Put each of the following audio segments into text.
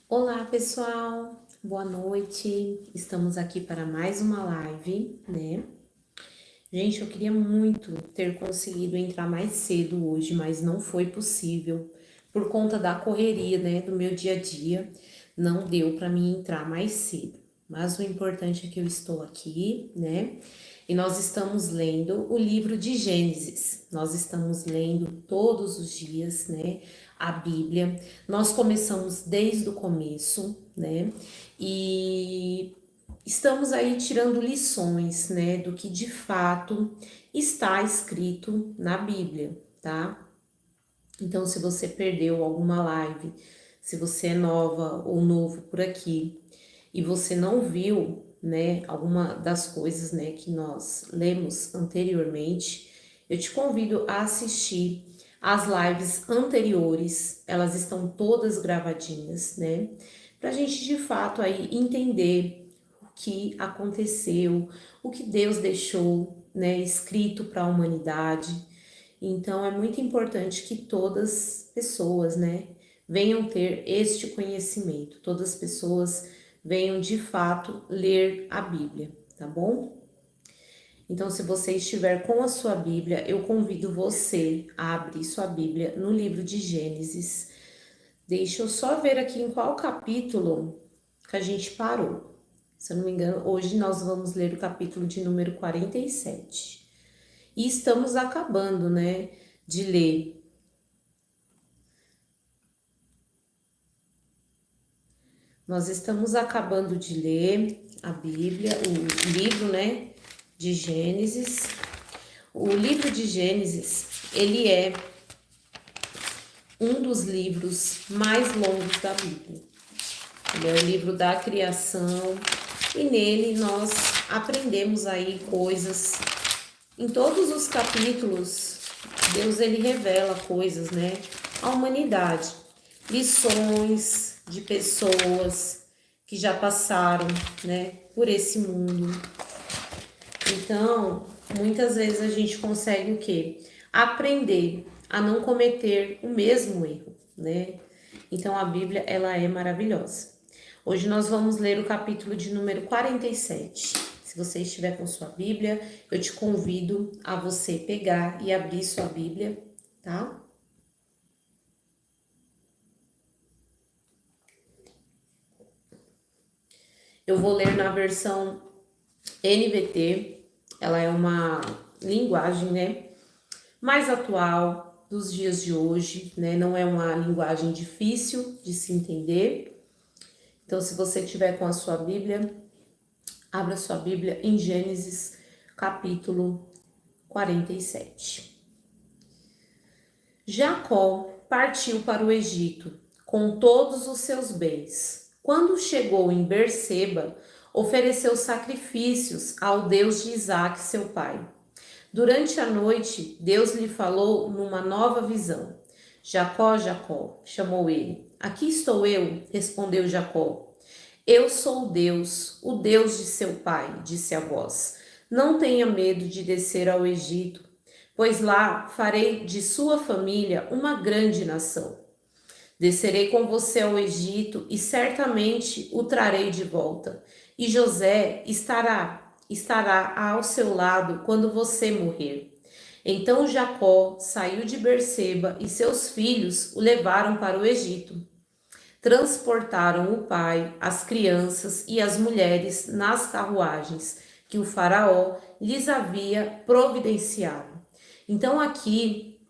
Olá, pessoal. Boa noite. Estamos aqui para mais uma live, né? Gente, eu queria muito ter conseguido entrar mais cedo hoje, mas não foi possível por conta da correria, né, do meu dia a dia. Não deu para mim entrar mais cedo. Mas o importante é que eu estou aqui, né? E nós estamos lendo o livro de Gênesis. Nós estamos lendo todos os dias, né, a Bíblia. Nós começamos desde o começo, né? E estamos aí tirando lições, né, do que de fato está escrito na Bíblia, tá? Então, se você perdeu alguma live, se você é nova ou novo por aqui e você não viu, né, alguma das coisas, né, que nós lemos anteriormente, eu te convido a assistir as lives anteriores, elas estão todas gravadinhas, né, pra gente de fato aí entender o que aconteceu, o que Deus deixou, né, escrito para a humanidade. Então é muito importante que todas as pessoas, né, venham ter este conhecimento, todas as pessoas venham de fato ler a Bíblia, tá bom? Então, se você estiver com a sua Bíblia, eu convido você a abrir sua Bíblia no livro de Gênesis. Deixa eu só ver aqui em qual capítulo que a gente parou. Se eu não me engano, hoje nós vamos ler o capítulo de número 47. E estamos acabando, né, de ler. Nós estamos acabando de ler a Bíblia, o livro, né, de Gênesis. O livro de Gênesis, ele é um dos livros mais longos da Bíblia. Ele é o livro da criação e nele nós aprendemos aí coisas. Em todos os capítulos, Deus ele revela coisas, né, à humanidade, lições de pessoas que já passaram, né, por esse mundo. Então, muitas vezes a gente consegue o quê? Aprender a não cometer o mesmo erro, né? Então a Bíblia, ela é maravilhosa. Hoje nós vamos ler o capítulo de número 47. Se você estiver com sua Bíblia, eu te convido a você pegar e abrir sua Bíblia, tá? Eu vou ler na versão NVT. Ela é uma linguagem, né, mais atual dos dias de hoje, né? Não é uma linguagem difícil de se entender. Então, se você tiver com a sua Bíblia, abra sua Bíblia em Gênesis, capítulo 47. Jacó partiu para o Egito com todos os seus bens. Quando chegou em Berseba, ofereceu sacrifícios ao Deus de Isaque, seu pai. Durante a noite, Deus lhe falou numa nova visão. Jacó, Jacó, chamou ele. Aqui estou eu, respondeu Jacó. Eu sou Deus, o Deus de seu pai, disse a voz. Não tenha medo de descer ao Egito, pois lá farei de sua família uma grande nação. Descerei com você ao Egito e certamente o trarei de volta. E José estará ao seu lado quando você morrer. Então Jacó saiu de Berseba e seus filhos o levaram para o Egito. Transportaram o pai, as crianças e as mulheres nas carruagens que o faraó lhes havia providenciado. Então aqui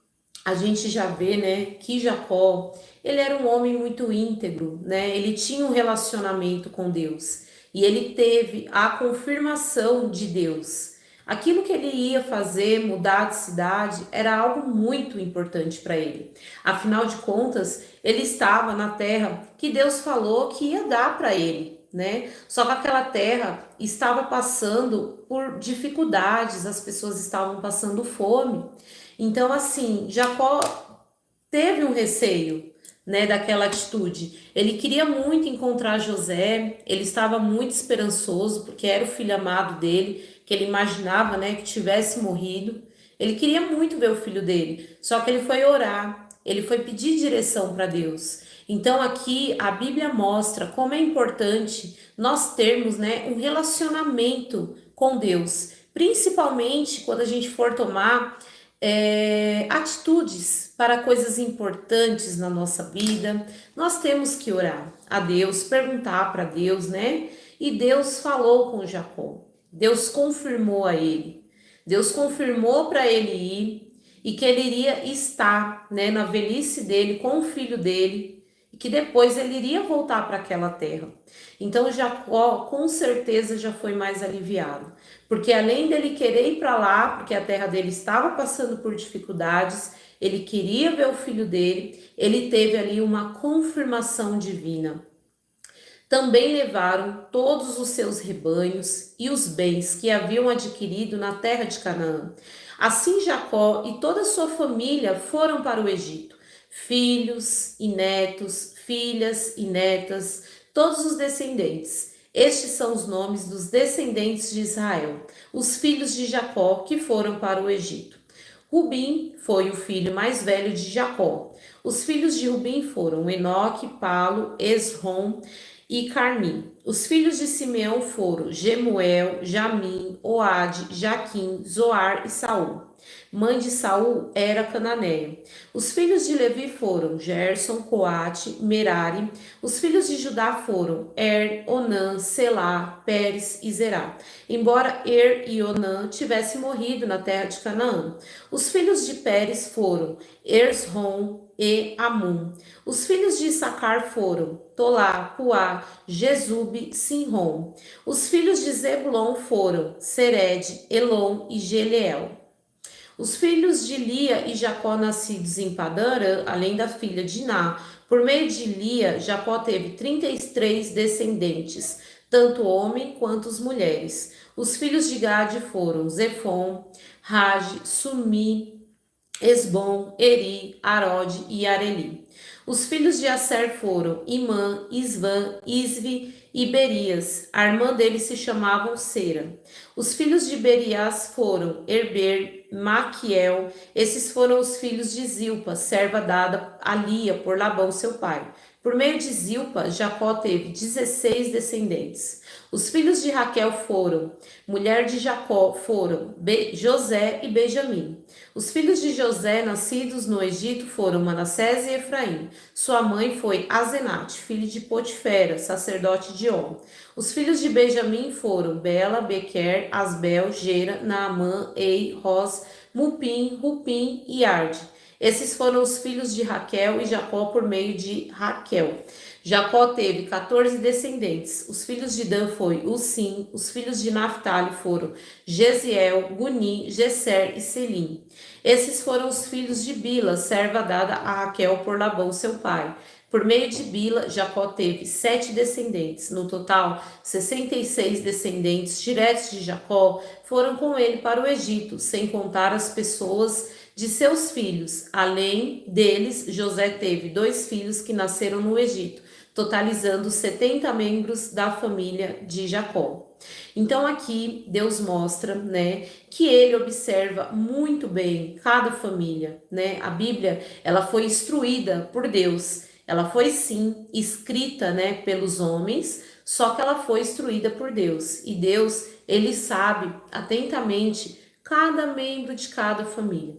a gente já vê, né, que Jacó, ele era um homem muito íntegro, né? Ele tinha um relacionamento com Deus e ele teve a confirmação de Deus. Aquilo que ele ia fazer, mudar de cidade, era algo muito importante para ele. Afinal de contas, ele estava na terra que Deus falou que ia dar para ele, né? Só que aquela terra estava passando por dificuldades, as pessoas estavam passando fome. Então, assim, Jacó teve um receio, né, daquela atitude. Ele queria muito encontrar José, ele estava muito esperançoso, porque era o filho amado dele, que ele imaginava, né, que tivesse morrido. Ele queria muito ver o filho dele, só que ele foi orar, ele foi pedir direção para Deus. Então aqui a Bíblia mostra como é importante nós termos, né, um relacionamento com Deus, principalmente quando a gente for tomar atitudes para coisas importantes na nossa vida. Nós temos que orar a Deus, perguntar para Deus, né? E Deus falou com Jacó. Deus confirmou a ele. Deus confirmou para ele ir e que ele iria estar, né, na velhice dele com o filho dele e que depois ele iria voltar para aquela terra. Então Jacó com certeza já foi mais aliviado, porque além dele querer ir para lá, porque a terra dele estava passando por dificuldades, ele queria ver o filho dele, ele teve ali uma confirmação divina. Também levaram todos os seus rebanhos e os bens que haviam adquirido na terra de Canaã. Assim Jacó e toda a sua família foram para o Egito, filhos e netos, filhas e netas, todos os descendentes. Estes são os nomes dos descendentes de Israel, os filhos de Jacó que foram para o Egito. Rubim foi o filho mais velho de Jacó. Os filhos de Rubim foram Enoque, Palo, Esrom e Carmi. Os filhos de Simeão foram Gemuel, Jamim, Oade, Jaquim, Zoar e Saul. Mãe de Saul era cananeia. Os filhos de Levi foram Gerson, Coate, Merari. Os filhos de Judá foram Onã, Selá, Pérez e Zerá. Embora e Onã tivessem morrido na terra de Canaã. Os filhos de Pérez foram Ersrom e Amum. Os filhos de Issacar foram Tolá, Puá, Jesube, Sinrom. Os filhos de Zebulon foram Sered, Elon e Geleel. Os filhos de Lia e Jacó nascidos em Padã, além da filha de Ná. Por meio de Lia, Jacó teve 33 descendentes, tanto homem quanto as mulheres. Os filhos de Gade foram Zefon, Rage, Sumi, Esbom, Eri, Arode e Areli. Os filhos de Aser foram Imã, Isvã, Isvi e Berias. A irmã deles se chamava Sera. Os filhos de Berias foram Herber, Maquiel. Esses foram os filhos de Zilpa, serva dada a Lia por Labão, seu pai. Por meio de Zilpa, Jacó teve 16 descendentes. Os filhos de Raquel foram, mulher de Jacó, foram José e Benjamim. Os filhos de José, nascidos no Egito, foram Manassés e Efraim. Sua mãe foi Azenate, filho de Potifera, sacerdote de On. Os filhos de Benjamim foram Bela, Bequer, Asbel, Gera, Naamã, Ei, Ros, Mupim, Rupim e Arde. Esses foram os filhos de Raquel e Jacó por meio de Raquel. Jacó teve 14 descendentes. Os filhos de Dan foi Usim. Os filhos de Naphtali foram Gesiel, Guni, Gesser e Selim. Esses foram os filhos de Bila, serva dada a Raquel por Labão, seu pai. Por meio de Bila, Jacó teve 7 descendentes. No total, 66 descendentes diretos de Jacó foram com ele para o Egito, sem contar as pessoas de seus filhos. Além deles, José teve 2 filhos que nasceram no Egito, totalizando 70 membros da família de Jacó. Então aqui Deus mostra, né, que ele observa muito bem cada família, né? A Bíblia, ela foi instruída por Deus. Ela foi sim escrita, né, pelos homens, só que ela foi instruída por Deus. E Deus, ele sabe atentamente cada membro de cada família.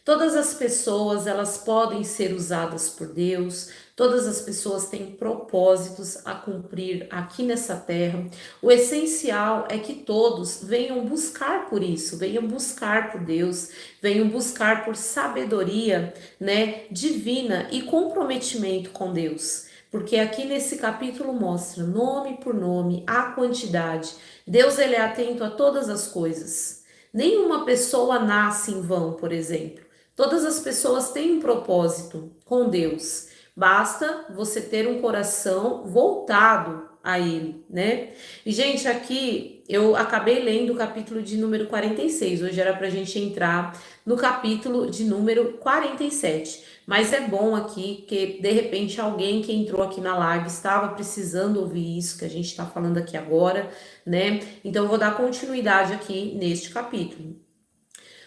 Todas as pessoas, elas podem ser usadas por Deus, todas as pessoas têm propósitos a cumprir aqui nessa terra. O essencial é que todos venham buscar por isso, venham buscar por Deus, venham buscar por sabedoria, né, divina e comprometimento com Deus. Porque aqui nesse capítulo mostra nome por nome, a quantidade. Deus, ele é atento a todas as coisas. Nenhuma pessoa nasce em vão, por exemplo. Todas as pessoas têm um propósito com Deus. Basta você ter um coração voltado a Ele, né? E, gente, aqui eu acabei lendo o capítulo de número 46. Hoje era pra gente entrar no capítulo de número 47. Mas é bom aqui que, de repente, alguém que entrou aqui na live estava precisando ouvir isso que a gente está falando aqui agora, né? Então, eu vou dar continuidade aqui neste capítulo.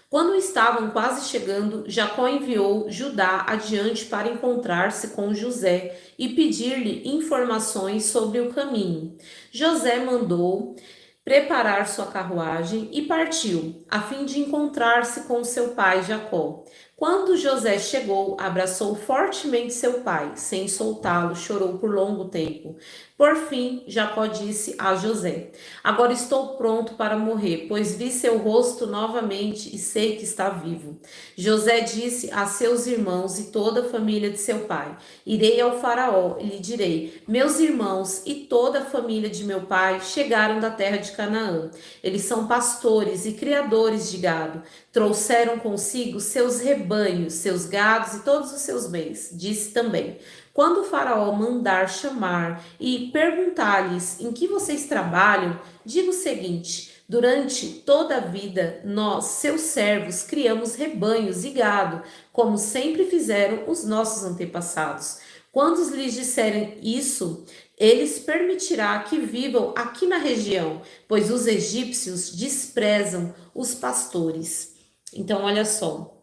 Quando estavam quase chegando, Jacó enviou Judá adiante para encontrar-se com José e pedir-lhe informações sobre o caminho. José mandou preparar sua carruagem e partiu, a fim de encontrar-se com seu pai Jacó. Quando José chegou, abraçou fortemente seu pai, sem soltá-lo, chorou por longo tempo. Por fim, Jacó disse a José: Agora estou pronto para morrer, pois vi seu rosto novamente e sei que está vivo. José disse a seus irmãos e toda a família de seu pai: Irei ao faraó e lhe direi: Meus irmãos e toda a família de meu pai chegaram da terra de Canaã. Eles são pastores e criadores de gado. Trouxeram consigo seus rebanhos, seus gados e todos os seus bens. Disse também: Quando o faraó mandar chamar e perguntar-lhes em que vocês trabalham, diga o seguinte: durante toda a vida, nós, seus servos, criamos rebanhos e gado, como sempre fizeram os nossos antepassados. Quando lhes disserem isso, eles permitirá que vivam aqui na região, pois os egípcios desprezam os pastores. Então, olha só,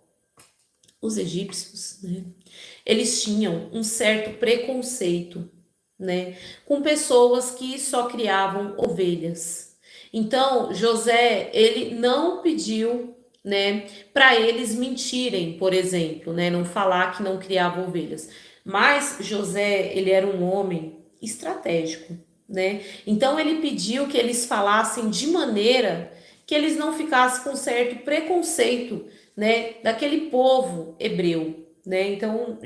os egípcios, né? Eles tinham um certo preconceito, né, com pessoas que só criavam ovelhas. Então, José, ele não pediu, né, para eles mentirem, por exemplo, né, não falar que não criava ovelhas. Mas José, ele era um homem estratégico, né? Então ele pediu que eles falassem de maneira que eles não ficassem com certo preconceito, né, daquele povo hebreu, né? Então,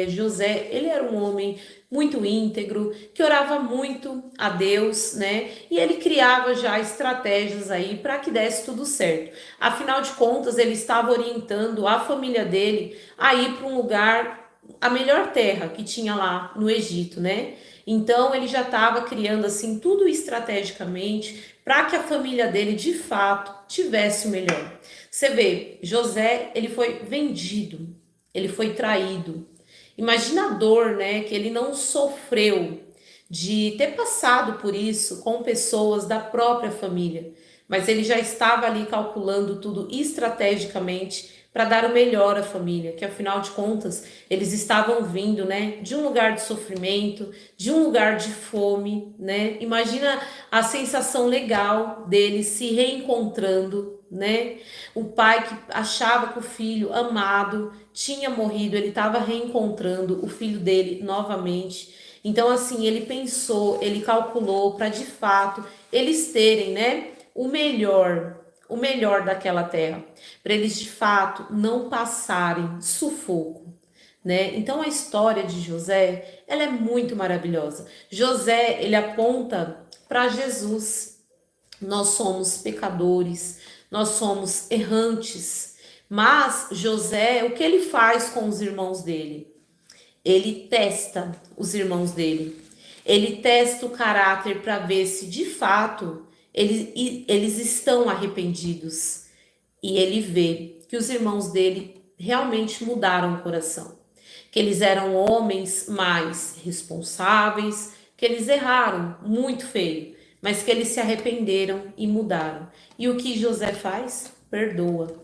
José, ele era um homem muito íntegro, que orava muito a Deus, né? E ele criava já estratégias aí para que desse tudo certo. Afinal de contas, ele estava orientando a família dele a ir para um lugar, a melhor terra que tinha lá no Egito, né? Então, ele já estava criando assim tudo estrategicamente para que a família dele de fato tivesse o melhor. Você vê, José, ele foi vendido, ele foi traído. Imagina a dor, né, que ele não sofreu de ter passado por isso com pessoas da própria família, mas ele já estava ali calculando tudo estrategicamente para dar o melhor à família, que afinal de contas eles estavam vindo, né, de um lugar de sofrimento, de um lugar de fome, né? Imagina a sensação legal deles se reencontrando, né? O pai que achava que o filho amado tinha morrido, ele estava reencontrando o filho dele novamente. Então, assim, ele pensou, ele calculou para de fato eles terem, né, o melhor daquela terra, para eles de fato não passarem sufoco, né? Então a história de José, ela é muito maravilhosa. José, ele aponta para Jesus. Nós somos pecadores, nós somos errantes, mas José, o que ele faz com os irmãos dele? Ele testa os irmãos dele. Ele testa o caráter para ver se de fato eles estão arrependidos. E ele vê que os irmãos dele realmente mudaram o coração. Que eles eram homens mais responsáveis, que eles erraram muito feio, mas que eles se arrependeram e mudaram. E o que José faz? Perdoa.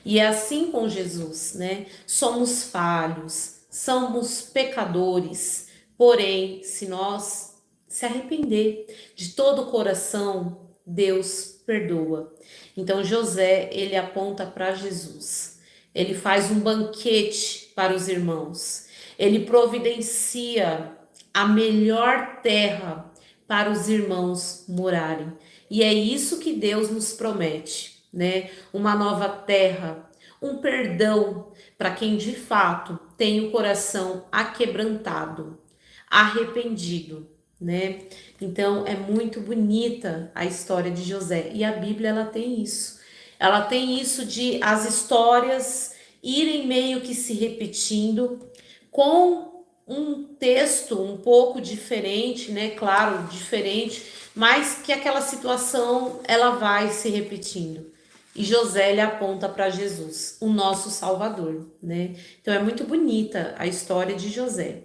E é assim com Jesus, né? Somos falhos, somos pecadores, porém, se nós se arrepender de todo o coração, Deus perdoa. Então José, ele aponta para Jesus. Ele faz um banquete para os irmãos. Ele providencia a melhor terra para os irmãos morarem. E é isso que Deus nos promete, né? Uma nova terra, um perdão para quem de fato tem o coração aquebrantado, arrependido, né? Então é muito bonita a história de José e a Bíblia ela tem isso. Ela tem isso de as histórias irem meio que se repetindo com um texto um pouco diferente, né? Claro, diferente, mas que aquela situação ela vai se repetindo. E José ele aponta para Jesus, o nosso Salvador, né? Então é muito bonita a história de José.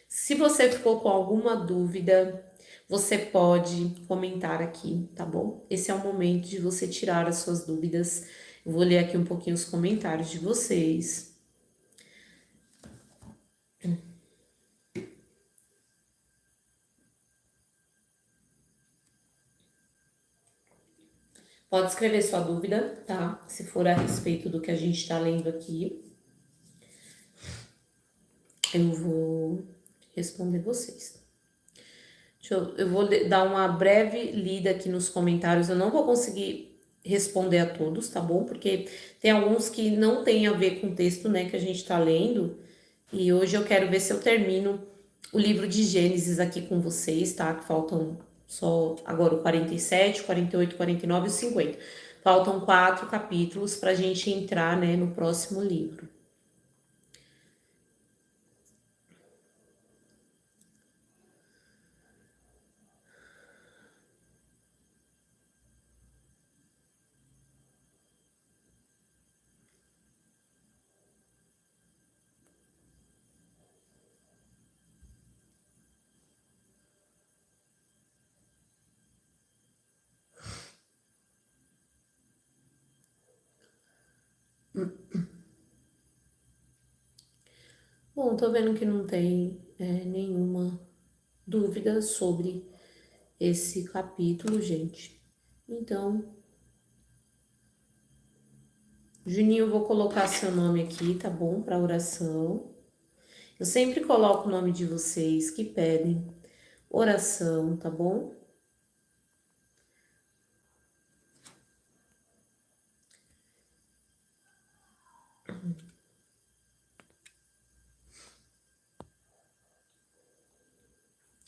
Se você ficou com alguma dúvida, você pode comentar aqui, tá bom? Esse é o momento de você tirar as suas dúvidas. Eu vou ler aqui um pouquinho os comentários de vocês. Pode escrever sua dúvida, tá? Se for a respeito do que a gente está lendo aqui, eu vou responder vocês. Eu vou dar uma breve lida aqui nos comentários. Eu não vou conseguir responder a todos, tá bom? Porque tem alguns que não tem a ver com o texto, né, que a gente tá lendo. E hoje eu quero ver se eu termino o livro de Gênesis aqui com vocês, tá? Que faltam só agora o 47, 48, 49 e o 50. Faltam 4 capítulos pra gente entrar, né, no próximo livro. Bom, tô vendo que não tem nenhuma dúvida sobre esse capítulo, gente. Então, Juninho, eu vou colocar seu nome aqui, tá bom? Para oração. Eu sempre coloco o nome de vocês que pedem oração, tá bom?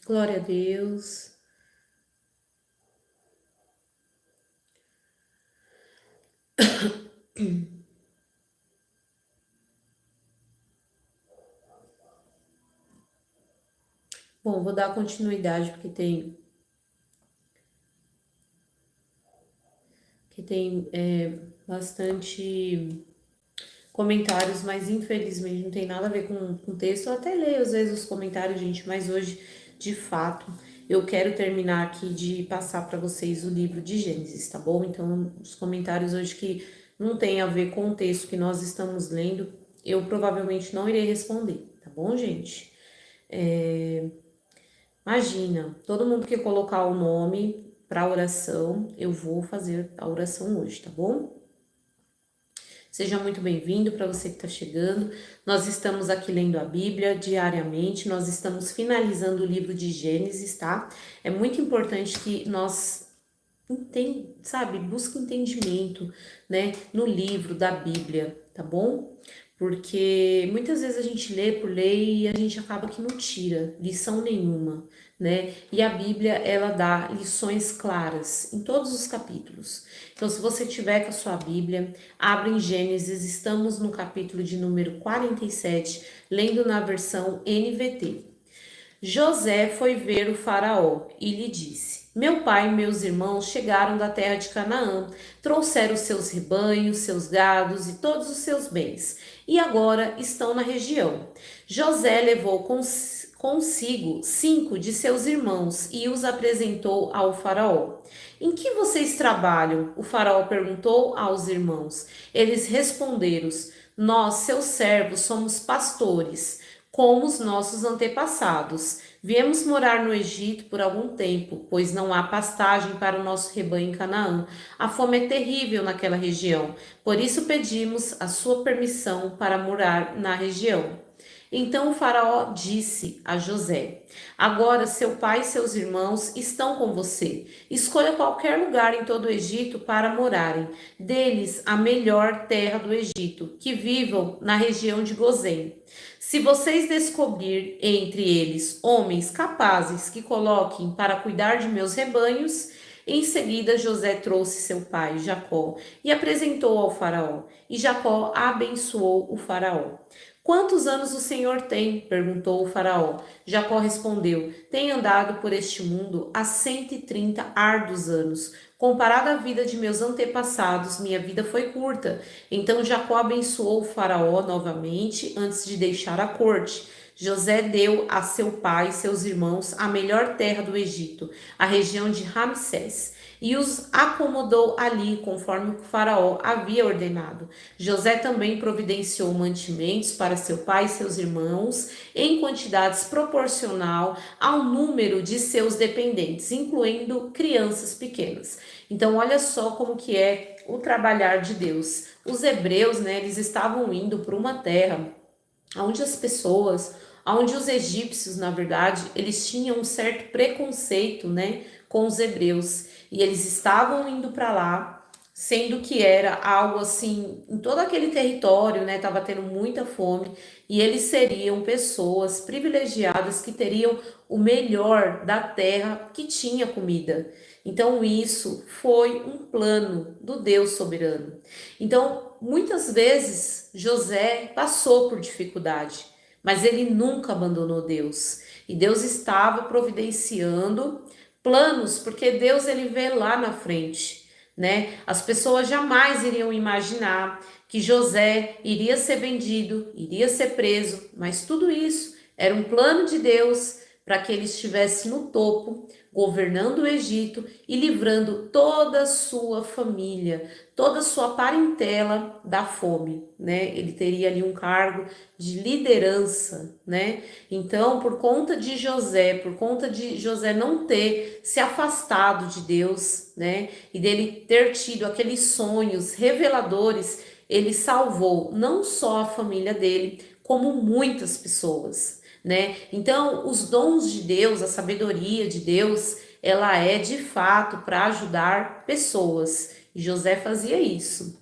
Glória a Deus. Bom, vou dar continuidade porque tem bastante comentários, mas infelizmente não tem nada a ver com o texto. Eu até leio às vezes os comentários, gente, mas hoje, de fato, eu quero terminar aqui de passar para vocês o livro de Gênesis, tá bom? Então, os comentários hoje que não tem a ver com o texto que nós estamos lendo, eu provavelmente não irei responder, tá bom, gente? Imagina, todo mundo que colocar o nome para oração, eu vou fazer a oração hoje, tá bom? Seja muito bem-vindo para você que está chegando. Nós estamos aqui lendo a Bíblia diariamente, nós estamos finalizando o livro de Gênesis, tá? É muito importante que nós busque entendimento, né, no livro da Bíblia, tá bom? Porque muitas vezes a gente lê por ler e a gente acaba que não tira lição nenhuma, né? E a Bíblia, ela dá lições claras em todos os capítulos. Então, se você tiver com a sua Bíblia, abre em Gênesis, estamos no capítulo de número 47, lendo na versão NVT. José foi ver o faraó e lhe disse: Meu pai e meus irmãos chegaram da terra de Canaã, trouxeram seus rebanhos, seus gados e todos os seus bens, e agora estão na região. José levou consigo 5 de seus irmãos e os apresentou ao faraó. Em que vocês trabalham? O faraó perguntou aos irmãos. Eles responderam: Nós, seus servos, somos pastores como os nossos antepassados. Viemos morar no Egito por algum tempo, pois não há pastagem para o nosso rebanho em Canaã. A fome é terrível naquela região, por isso pedimos a sua permissão para morar na região. Então o faraó disse a José: Agora seu pai e seus irmãos estão com você. Escolha qualquer lugar em todo o Egito para morarem. Deles a melhor terra do Egito, que vivam na região de Gozém. Se vocês descobrir entre eles homens capazes que coloquem para cuidar de meus rebanhos, em seguida José trouxe seu pai, Jacó, e apresentou ao faraó. E Jacó abençoou o faraó. Quantos anos o senhor tem? Perguntou o faraó. Jacó respondeu: Tenho andado por este mundo há 130 árduos anos. Comparado à vida de meus antepassados, minha vida foi curta. Então Jacó abençoou o faraó novamente antes de deixar a corte. José deu a seu pai e seus irmãos a melhor terra do Egito, a região de Ramsés, e os acomodou ali, conforme o faraó havia ordenado. José também providenciou mantimentos para seu pai e seus irmãos em quantidades proporcional ao número de seus dependentes, incluindo crianças pequenas. Então, olha só como que é o trabalhar de Deus. Os hebreus, né, eles estavam indo para uma terra onde as pessoas, onde os egípcios, na verdade, eles tinham um certo preconceito, né, com os hebreus, e eles estavam indo para lá, sendo que era algo assim, em todo aquele território, né, estava tendo muita fome, e eles seriam pessoas privilegiadas que teriam o melhor da terra que tinha comida. Então, isso foi um plano do Deus soberano. Então, muitas vezes José passou por dificuldade, mas ele nunca abandonou Deus. E Deus estava providenciando planos, porque Deus ele vê lá na frente, né? As pessoas jamais iriam imaginar que José iria ser vendido, iria ser preso, mas tudo isso era um plano de Deus para que ele estivesse no topo, governando o Egito e livrando toda a sua família, toda a sua parentela da fome, né? Ele teria ali um cargo de liderança, né? Então, por conta de José não ter se afastado de Deus, né? E dele ter tido aqueles sonhos reveladores, ele salvou não só a família dele, como muitas pessoas, né? Então, os dons de Deus, a sabedoria de Deus, ela é de fato para ajudar pessoas. E José fazia isso.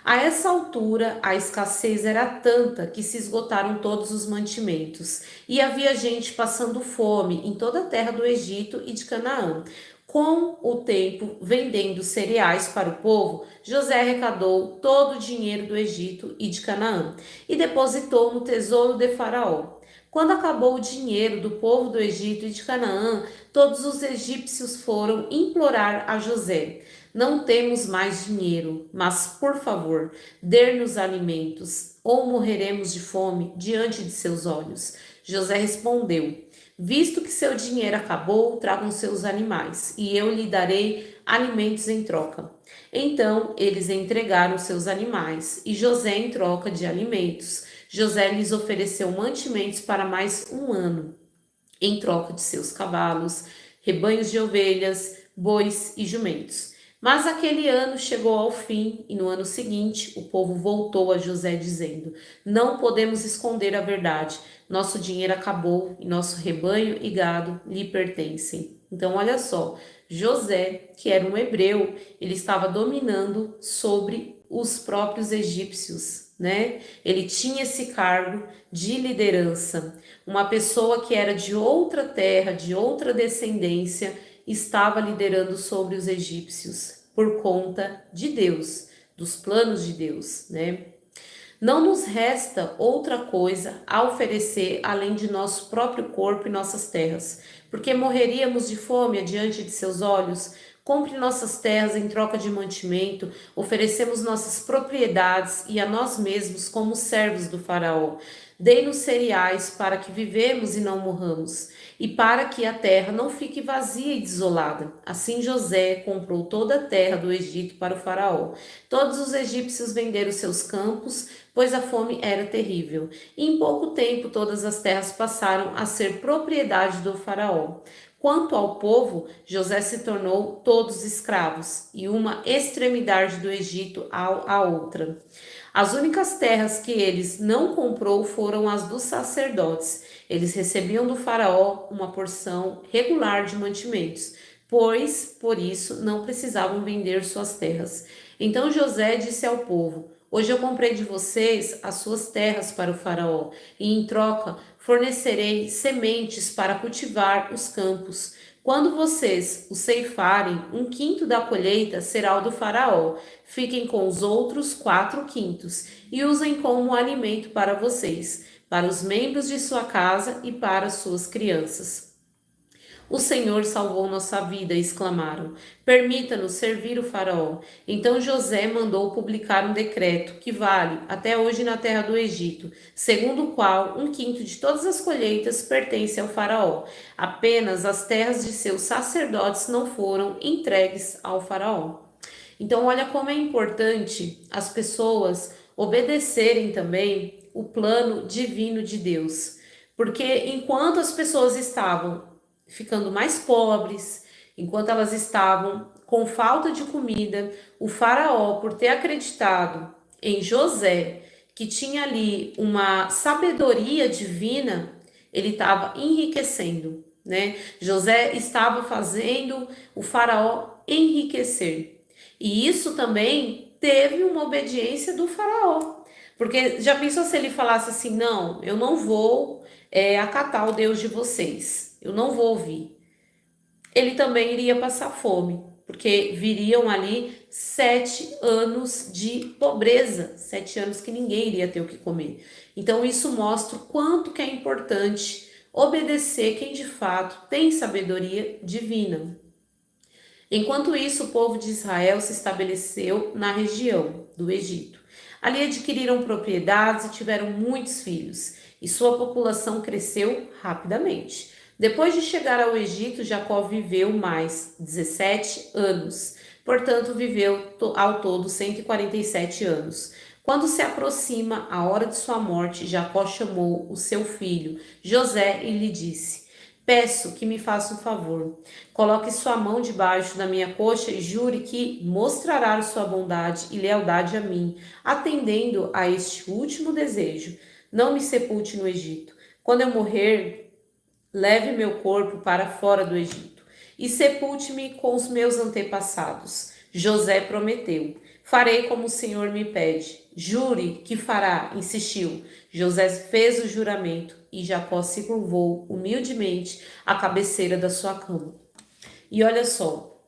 A essa altura, a escassez era tanta que se esgotaram todos os mantimentos, e havia gente passando fome em toda a terra do Egito e de Canaã. Com o tempo, vendendo cereais para o povo, José arrecadou todo o dinheiro do Egito e de Canaã e depositou no tesouro de Faraó. Quando acabou o dinheiro do povo do Egito e de Canaã, todos os egípcios foram implorar a José: não temos mais dinheiro, mas, por favor, dê-nos alimentos, ou morreremos de fome diante de seus olhos. José respondeu: visto que seu dinheiro acabou, tragam seus animais, e eu lhe darei alimentos em troca. Então eles entregaram seus animais, e José em troca de alimentos. José lhes ofereceu mantimentos para mais um ano, em troca de seus cavalos, rebanhos de ovelhas, bois e jumentos. Mas aquele ano chegou ao fim, e no ano seguinte o povo voltou a José dizendo: não podemos esconder a verdade. Nosso dinheiro acabou e nosso rebanho e gado lhe pertencem. Então, olha só, José, que era um hebreu, ele estava dominando sobre os próprios egípcios, né? Ele tinha esse cargo de liderança. Uma pessoa que era de outra terra, de outra descendência, estava liderando sobre os egípcios por conta de Deus, dos planos de Deus, né? Não nos resta outra coisa a oferecer além de nosso próprio corpo e nossas terras, porque morreríamos de fome diante de seus olhos. Compre nossas terras em troca de mantimento, oferecemos nossas propriedades e a nós mesmos como servos do faraó. Dê-nos cereais para que vivemos e não morramos, e para que a terra não fique vazia e desolada. Assim José comprou toda a terra do Egito para o faraó. Todos os egípcios venderam seus campos, pois a fome era terrível. E em pouco tempo todas as terras passaram a ser propriedade do faraó. Quanto ao povo, José se tornou todos escravos, e uma extremidade do Egito à outra. As únicas terras que eles não comprou foram as dos sacerdotes. Eles recebiam do faraó uma porção regular de mantimentos, pois por isso não precisavam vender suas terras. Então José disse ao povo: hoje eu comprei de vocês as suas terras para o faraó, e em troca fornecerei sementes para cultivar os campos. Quando vocês o ceifarem, 1/5 da colheita será o do faraó. Fiquem com os outros 4/5 e usem como alimento para vocês, para os membros de sua casa e para suas crianças. O Senhor salvou nossa vida, exclamaram. Permita-nos servir o faraó. Então José mandou publicar um decreto que vale até hoje na terra do Egito, segundo o qual 1/5 de todas as colheitas pertence ao faraó. Apenas as terras de seus sacerdotes não foram entregues ao faraó. Então, olha como é importante as pessoas obedecerem também o plano divino de Deus. Porque enquanto as pessoas estavam ficando mais pobres, enquanto elas estavam com falta de comida, o faraó, por ter acreditado em José, que tinha ali uma sabedoria divina, ele estava enriquecendo, né? José estava fazendo o faraó enriquecer. E isso também teve uma obediência do faraó. Porque já pensou se ele falasse assim: não, eu não vou acatar o Deus de vocês, eu não vou ouvir. Ele também iria passar fome, porque viriam ali 7 anos de pobreza, 7 anos que ninguém iria ter o que comer. Então isso mostra o quanto que é importante obedecer quem de fato tem sabedoria divina. Enquanto isso, o povo de Israel se estabeleceu na região do Egito. Ali adquiriram propriedades e tiveram muitos filhos, e sua população cresceu rapidamente. Depois de chegar ao Egito, Jacó viveu mais 17 anos, portanto, viveu ao todo 147 anos. Quando se aproxima a hora de sua morte, Jacó chamou o seu filho José e lhe disse: peço que me faça um favor. Coloque sua mão debaixo da minha coxa e jure que mostrará sua bondade e lealdade a mim, atendendo a este último desejo. Não me sepulte no Egito. Quando eu morrer, leve meu corpo para fora do Egito e sepulte-me com os meus antepassados. José prometeu: farei como o Senhor me pede. Jure que fará, insistiu. José fez o juramento e Jacó se curvou humildemente à cabeceira da sua cama. E olha só,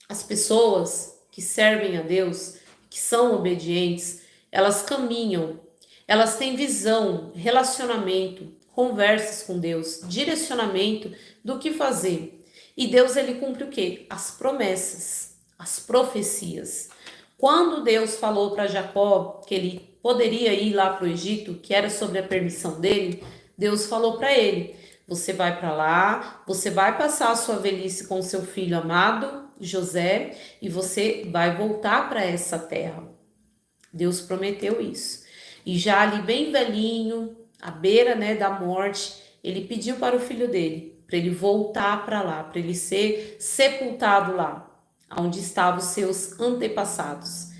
as pessoas que servem a Deus, que são obedientes, elas caminham, elas têm visão, relacionamento, conversas com Deus, direcionamento do que fazer. E Deus, ele cumpre o quê? As promessas, as profecias. Quando Deus falou para Jacó que ele poderia ir lá para o Egito, que era sobre a permissão dele, Deus falou para ele: você vai para lá, você vai passar a sua velhice com seu filho amado, José, e você vai voltar para essa terra. Deus prometeu isso. E já ali bem velhinho, à beira, né, da morte, ele pediu para o filho dele, para ele voltar para lá, para ele ser sepultado lá, onde estavam os seus antepassados.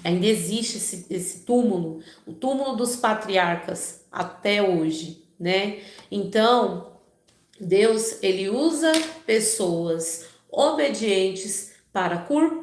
Ainda existe esse túmulo, o túmulo dos patriarcas até hoje, né? Então, Deus, ele usa pessoas obedientes para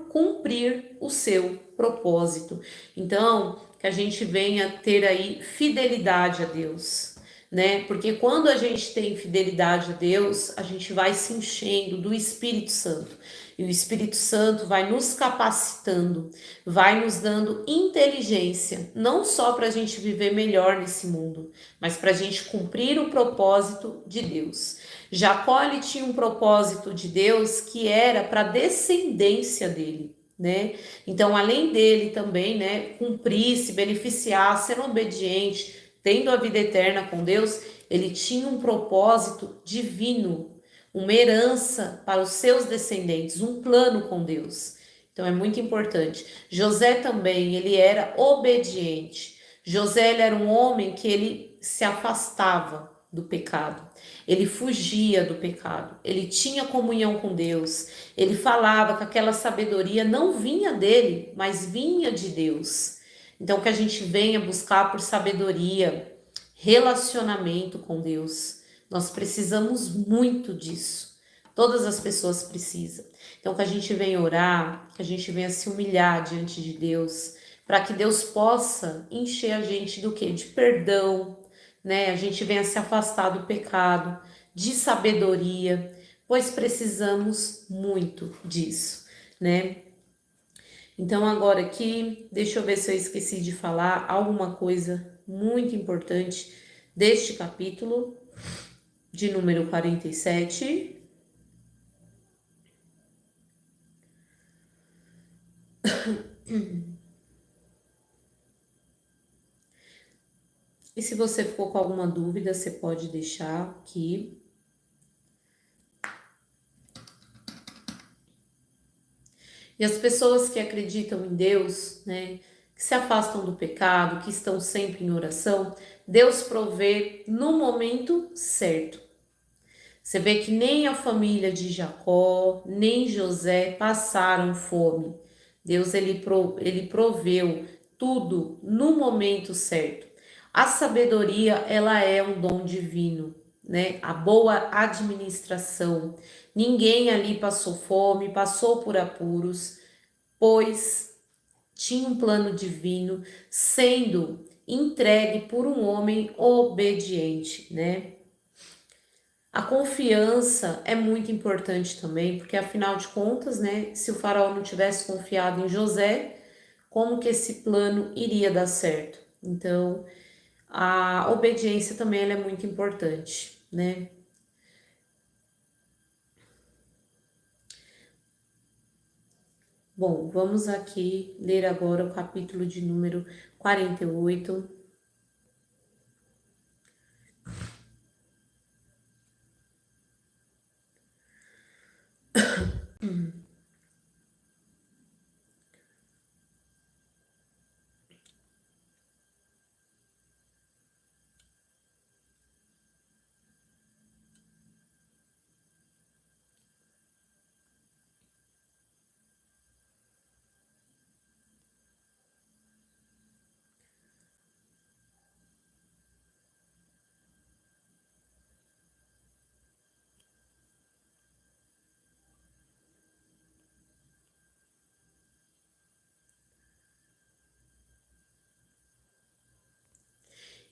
cumprir o seu propósito. Então, que a gente venha ter aí fidelidade a Deus, né? Porque quando a gente tem fidelidade a Deus, a gente vai se enchendo do Espírito Santo. E o Espírito Santo vai nos capacitando, vai nos dando inteligência, não só para a gente viver melhor nesse mundo, mas para a gente cumprir o propósito de Deus. Jacó, ele tinha um propósito de Deus que era para a descendência dele, né? Então, além dele também, né, cumprir, se beneficiar, ser obediente, tendo a vida eterna com Deus, ele tinha um propósito divino, uma herança para os seus descendentes, um plano com Deus. Então é muito importante. José também, ele era obediente. José, ele era um homem que ele se afastava do pecado. Ele fugia do pecado. Ele tinha comunhão com Deus. Ele falava que aquela sabedoria não vinha dele, mas vinha de Deus. Então que a gente venha buscar por sabedoria, relacionamento com Deus. Nós precisamos muito disso. Todas as pessoas precisam. Então que a gente venha orar, que a gente venha se humilhar diante de Deus, para que Deus possa encher a gente do quê? De perdão, né? A gente venha se afastar do pecado, de sabedoria, pois precisamos muito disso, né? Então agora aqui, deixa eu ver se eu esqueci de falar alguma coisa muito importante deste capítulo de número 47. E se você ficou com alguma dúvida, você pode deixar aqui. E as pessoas que acreditam em Deus, né, que se afastam do pecado, que estão sempre em oração, Deus provê no momento certo. Você vê que nem a família de Jacó, nem José passaram fome. Deus ele proveu tudo no momento certo. A sabedoria, ela é um dom divino, né? A boa administração. Ninguém ali passou fome, passou por apuros, pois tinha um plano divino sendo entregue por um homem obediente, né? A confiança é muito importante também, porque afinal de contas, né, se o faraó não tivesse confiado em José, como que esse plano iria dar certo? Então, a obediência também ela é muito importante, né? Bom, vamos aqui ler agora o capítulo de número 48.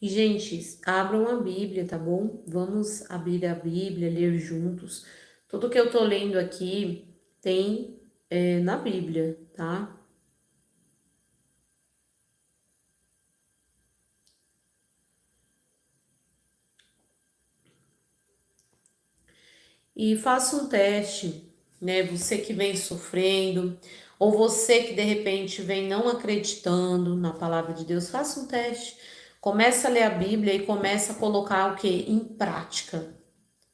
E, gente, abram a Bíblia, tá bom? Vamos abrir a Bíblia, ler juntos. Tudo que eu tô lendo aqui tem na Bíblia, tá? E faça um teste, né? Você que vem sofrendo, ou você que de repente vem não acreditando na palavra de Deus, faça um teste. Começa a ler a Bíblia e começa a colocar o que? Em prática.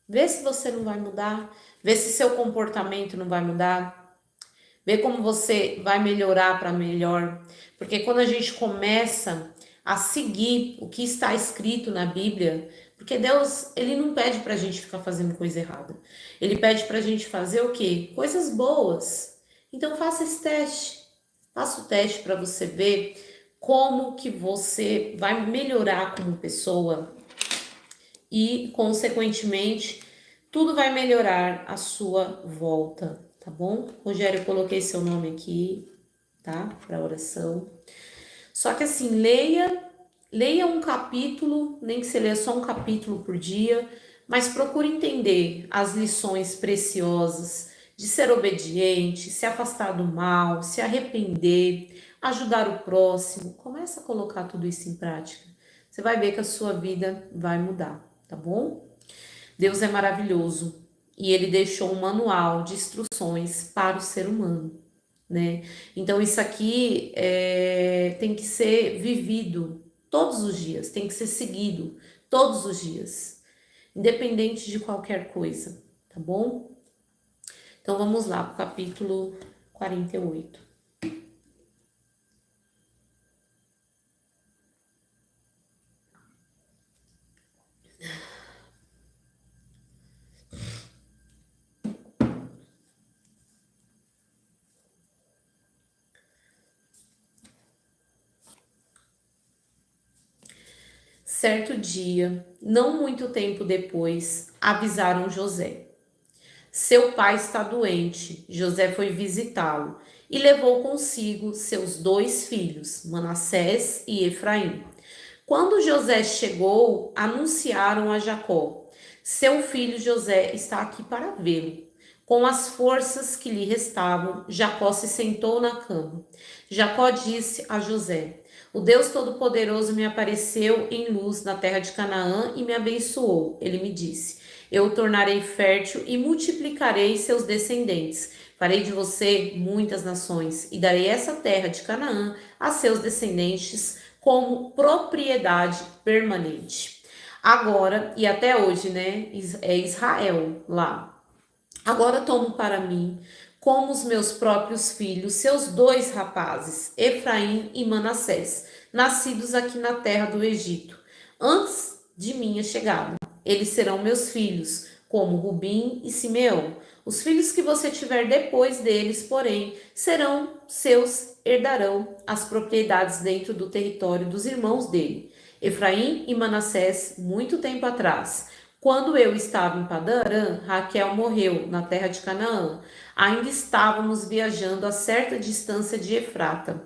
Vê se você não vai mudar, vê se seu comportamento não vai mudar, vê como você vai melhorar para melhor. Porque quando a gente começa a seguir o que está escrito na Bíblia, porque Deus, ele não pede para a gente ficar fazendo coisa errada. Ele pede para a gente fazer o quê? Coisas boas. Então faça esse teste. Faça o teste para você ver como que você vai melhorar como pessoa e, consequentemente, tudo vai melhorar à sua volta, tá bom? Rogério, eu coloquei seu nome aqui, tá? Para oração. Só que assim, leia um capítulo, nem que você leia só um capítulo por dia, mas procure entender as lições preciosas de ser obediente, se afastar do mal, se arrepender, ajudar o próximo. Começa a colocar tudo isso em prática. Você vai ver que a sua vida vai mudar, tá bom? Deus é maravilhoso e ele deixou um manual de instruções para o ser humano, né? Então isso aqui tem que ser vivido todos os dias, tem que ser seguido todos os dias, independente de qualquer coisa, tá bom? Então vamos lá para o capítulo 48. Certo dia, não muito tempo depois, avisaram José. Seu pai está doente. José foi visitá-lo e levou consigo seus dois filhos, Manassés e Efraim. Quando José chegou, anunciaram a Jacó: Seu filho José está aqui para vê-lo. Com as forças que lhe restavam, Jacó se sentou na cama. Jacó disse a José: O Deus Todo-Poderoso me apareceu em luz na terra de Canaã e me abençoou. Ele me disse: Eu o tornarei fértil e multiplicarei seus descendentes. Farei de você muitas nações e darei essa terra de Canaã a seus descendentes como propriedade permanente. Agora, e até hoje, né, é Israel lá. Agora tomo para mim, como os meus próprios filhos, seus dois rapazes, Efraim e Manassés, nascidos aqui na terra do Egito, antes de minha chegada. Eles serão meus filhos, como Rubim e Simeão. Os filhos que você tiver depois deles, porém, serão seus, herdarão as propriedades dentro do território dos irmãos dele. Efraim e Manassés, muito tempo atrás. Quando eu estava em Padã Arã, Raquel morreu na terra de Canaã. Ainda estávamos viajando a certa distância de Efrata.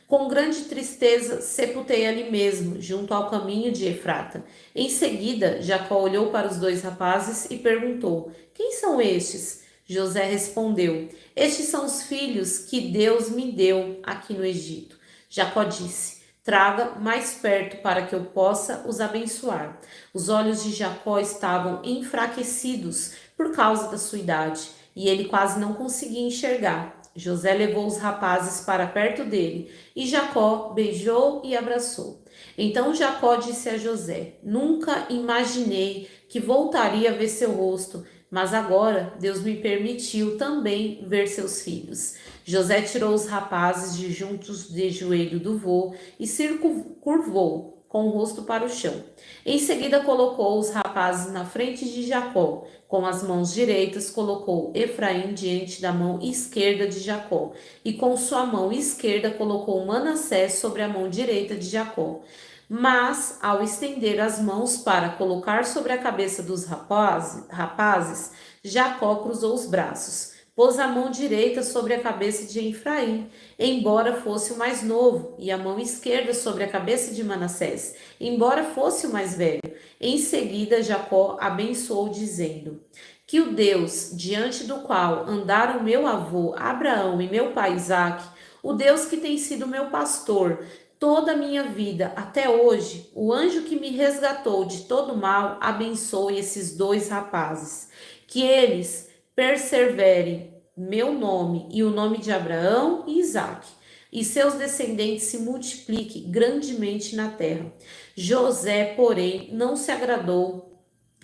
Com grande tristeza, sepultei ali mesmo, junto ao caminho de Efrata. Em seguida, Jacó olhou para os dois rapazes e perguntou: Quem são estes? José respondeu: Estes são os filhos que Deus me deu aqui no Egito. Jacó disse: Traga mais perto para que eu possa os abençoar. Os olhos de Jacó estavam enfraquecidos por causa da sua idade, e ele quase não conseguia enxergar. José levou os rapazes para perto dele, e Jacó beijou e abraçou. Então Jacó disse a José: Nunca imaginei que voltaria a ver seu rosto, mas agora Deus me permitiu também ver seus filhos. José tirou os rapazes de juntos de joelho do vô e se curvou com o rosto para o chão. Em seguida colocou os rapazes na frente de Jacó. Com as mãos direitas colocou Efraim diante da mão esquerda de Jacó, e com sua mão esquerda colocou Manassés sobre a mão direita de Jacó. Mas, ao estender as mãos para colocar sobre a cabeça dos rapazes, Jacó cruzou os braços. Pôs a mão direita sobre a cabeça de Efraim, embora fosse o mais novo, e a mão esquerda sobre a cabeça de Manassés, embora fosse o mais velho. Em seguida, Jacó abençoou, dizendo: Que o Deus, diante do qual andaram meu avô Abraão e meu pai Isaque, o Deus que tem sido meu pastor toda a minha vida até hoje, o anjo que me resgatou de todo mal, abençoe esses dois rapazes. Que eles perseverem meu nome e o nome de Abraão e Isaque, e seus descendentes se multipliquem grandemente na terra. José, porém, não se agradou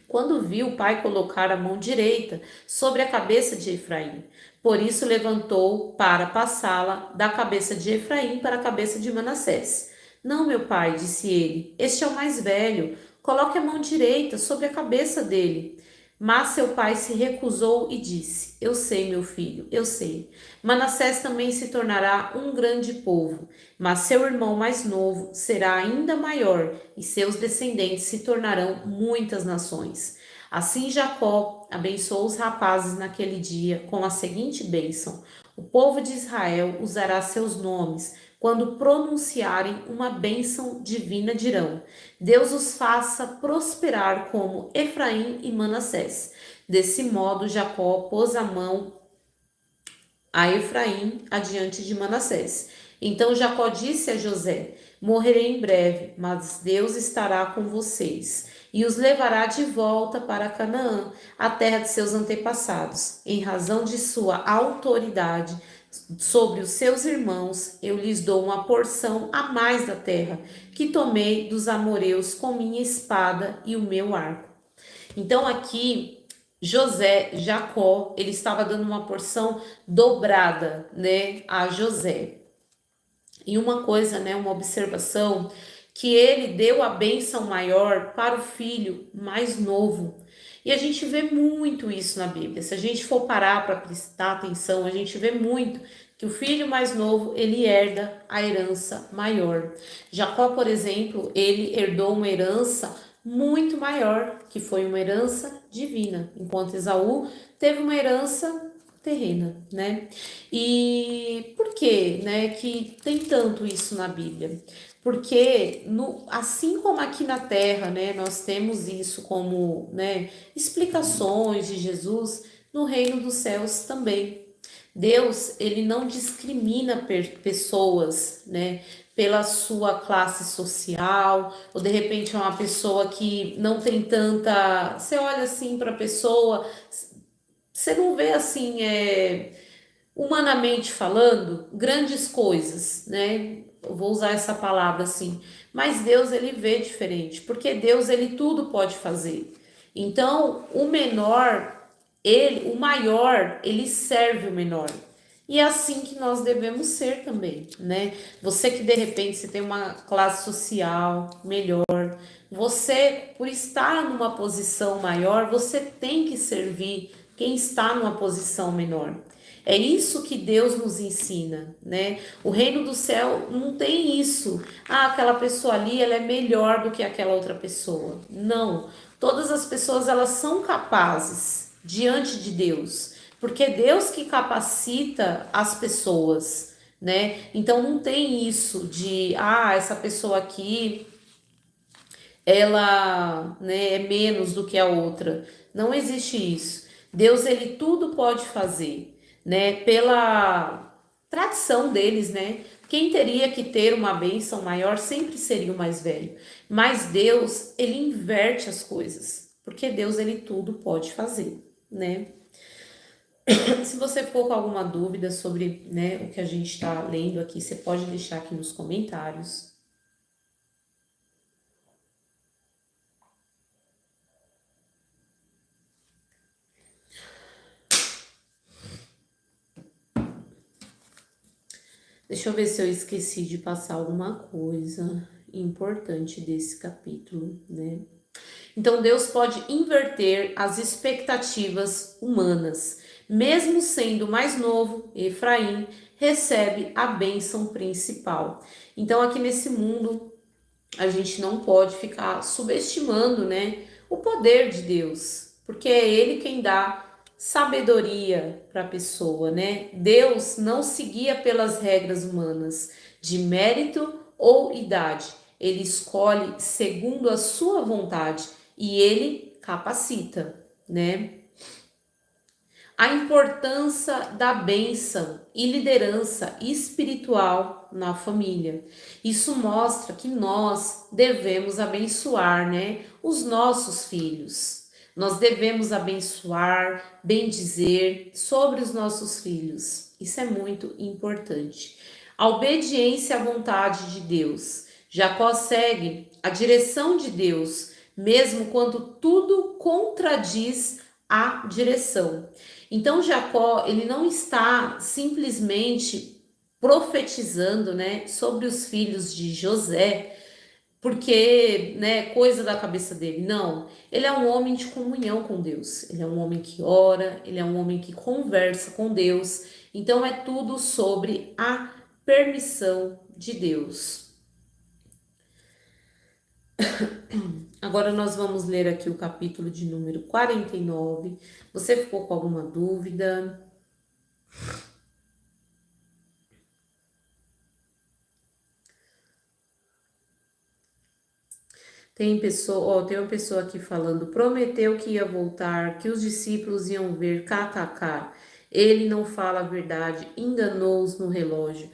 quando viu o pai colocar a mão direita sobre a cabeça de Efraim. Por isso levantou para passá-la da cabeça de Efraim para a cabeça de Manassés. Não, meu pai, disse ele, este é o mais velho. Coloque a mão direita sobre a cabeça dele. Mas seu pai se recusou e disse: Eu sei, meu filho, eu sei. Manassés também se tornará um grande povo, mas seu irmão mais novo será ainda maior, e seus descendentes se tornarão muitas nações. Assim Jacó abençoou os rapazes naquele dia com a seguinte bênção: O povo de Israel usará seus nomes quando pronunciarem uma bênção divina, dirão: Deus os faça prosperar como Efraim e Manassés. Desse modo, Jacó pôs a mão a Efraim adiante de Manassés. Então Jacó disse a José: Morrerei em breve, mas Deus estará com vocês e os levará de volta para Canaã, a terra de seus antepassados. Em razão de sua autoridade sobre os seus irmãos, eu lhes dou uma porção a mais da terra, que tomei dos amoreus com minha espada e o meu arco. Então aqui Jacó, ele estava dando uma porção dobrada, né, a José. E uma coisa, né, uma observação, que ele deu a bênção maior para o filho mais novo. E a gente vê muito isso na Bíblia. Se a gente for parar para prestar atenção, a gente vê muito que o filho mais novo, ele herda a herança maior. Jacó, por exemplo, ele herdou uma herança muito maior, que foi uma herança divina, enquanto Esaú teve uma herança terrena, né? E por que, né, que tem tanto isso na Bíblia? Porque assim como aqui na Terra, né, nós temos isso como, né, explicações de Jesus, no reino dos céus também. Deus, ele não discrimina pessoas, né, pela sua classe social, ou de repente é uma pessoa que não tem tanta. Você olha assim para a pessoa, você não vê assim, humanamente falando, grandes coisas, né? Eu vou usar essa palavra assim, mas Deus ele vê diferente, porque Deus ele tudo pode fazer. Então, o menor, o maior, ele serve o menor. E é assim que nós devemos ser também, né? Você que de repente você tem uma classe social melhor, você por estar numa posição maior, você tem que servir quem está numa posição menor. É isso que Deus nos ensina, né? O reino do céu não tem isso. Ah, aquela pessoa ali, ela é melhor do que aquela outra pessoa. Não. Todas as pessoas, elas são capazes diante de Deus, porque é Deus que capacita as pessoas, né? Então não tem isso de, essa pessoa aqui, ela, né, é menos do que a outra. Não existe isso. Deus, ele tudo pode fazer, né? Pela tradição deles, né? Quem teria que ter uma bênção maior sempre seria o mais velho. Mas Deus, ele inverte as coisas, porque Deus, ele tudo pode fazer, né? Se você ficou com alguma dúvida sobre, né, o que a gente está lendo aqui, você pode deixar aqui nos comentários. Deixa eu ver se eu esqueci de passar alguma coisa importante desse capítulo, né? Então, Deus pode inverter as expectativas humanas. Mesmo sendo mais novo, Efraim recebe a bênção principal. Então, aqui nesse mundo, a gente não pode ficar subestimando, né, o poder de Deus, porque é Ele quem dá sabedoria para a pessoa, né? Deus não seguia pelas regras humanas de mérito ou idade. Ele escolhe segundo a sua vontade e ele capacita, né? A importância da bênção e liderança espiritual na família. Isso mostra que nós devemos abençoar, né, os nossos filhos. Nós devemos abençoar, bendizer sobre os nossos filhos. Isso é muito importante. A obediência à vontade de Deus. Jacó segue a direção de Deus, mesmo quando tudo contradiz a direção. Então Jacó, ele não está simplesmente profetizando, né, sobre os filhos de José, porque, né, coisa da cabeça dele. Não, ele é um homem de comunhão com Deus. Ele é um homem que ora, ele é um homem que conversa com Deus. Então é tudo sobre a permissão de Deus. Agora nós vamos ler aqui o capítulo de número 49. Você ficou com alguma dúvida? Tem uma pessoa aqui falando, prometeu que ia voltar, que os discípulos iam ver, kkk. Ele não fala a verdade, enganou-os no relógio.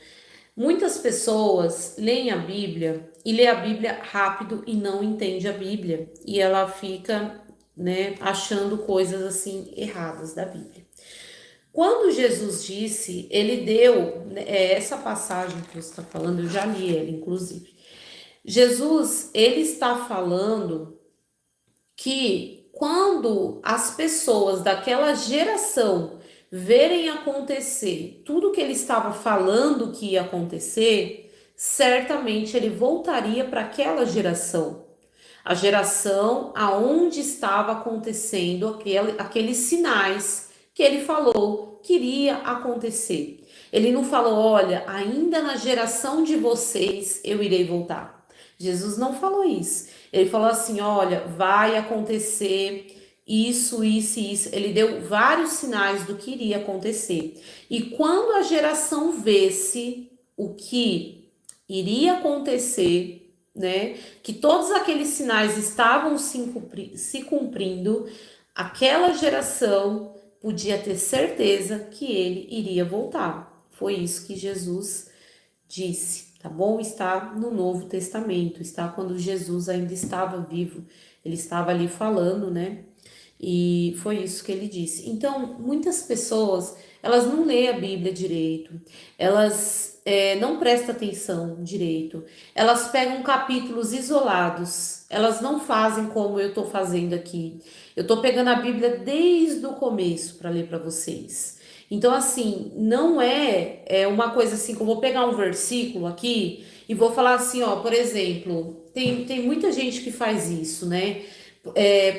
Muitas pessoas leem a Bíblia e lê a Bíblia rápido e não entende a Bíblia. E ela fica, né, achando coisas assim erradas da Bíblia. Quando Jesus disse, ele deu, essa passagem que você está falando, eu já li ela, inclusive. Jesus, ele está falando que quando as pessoas daquela geração verem acontecer tudo que ele estava falando que ia acontecer, certamente ele voltaria para aquela geração. A geração aonde estava acontecendo aqueles sinais que ele falou que iria acontecer. Ele não falou, olha, ainda na geração de vocês eu irei voltar. Jesus não falou isso. Ele falou assim, olha, vai acontecer isso, isso e isso. Ele deu vários sinais do que iria acontecer. E quando a geração vesse o que iria acontecer, né, que todos aqueles sinais estavam se cumprindo, aquela geração podia ter certeza que ele iria voltar. Foi isso que Jesus disse, tá bom? Está no Novo Testamento, está quando Jesus ainda estava vivo, ele estava ali falando, né? E foi isso que ele disse. Então, muitas pessoas, elas não lêem a Bíblia direito, elas não prestam atenção direito, elas pegam capítulos isolados, elas não fazem como eu estou fazendo aqui. Eu estou pegando a Bíblia desde o começo para ler para vocês. Então, assim, não é uma coisa assim que eu vou pegar um versículo aqui e vou falar assim, ó, por exemplo, tem muita gente que faz isso, né?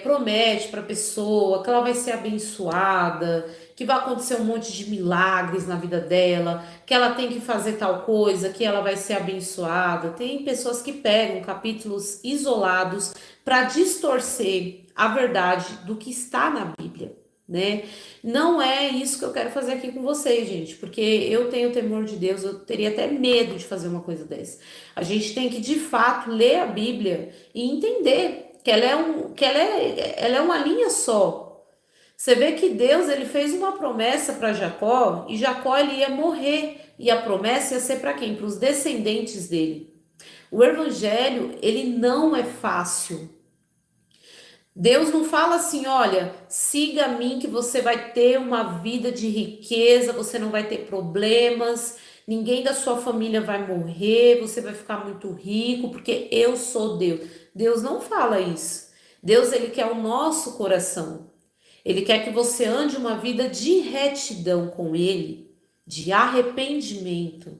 Promete para a pessoa que ela vai ser abençoada, que vai acontecer um monte de milagres na vida dela, que ela tem que fazer tal coisa, que ela vai ser abençoada. Tem pessoas que pegam capítulos isolados para distorcer a verdade do que está na Bíblia, né? Não é isso que eu quero fazer aqui com vocês, gente, porque eu tenho temor de Deus, eu teria até medo de fazer uma coisa dessa. A gente tem que de fato ler a Bíblia e entender que ela é uma linha só. Você vê que Deus ele fez uma promessa para Jacó e Jacó ele ia morrer e a promessa ia ser para quem? Para os descendentes dele. O evangelho ele não é fácil. Deus não fala assim, olha, siga a mim que você vai ter uma vida de riqueza, você não vai ter problemas, ninguém da sua família vai morrer, você vai ficar muito rico, porque eu sou Deus. Deus não fala isso. Deus, ele quer o nosso coração. Ele quer que você ande uma vida de retidão com ele, de arrependimento,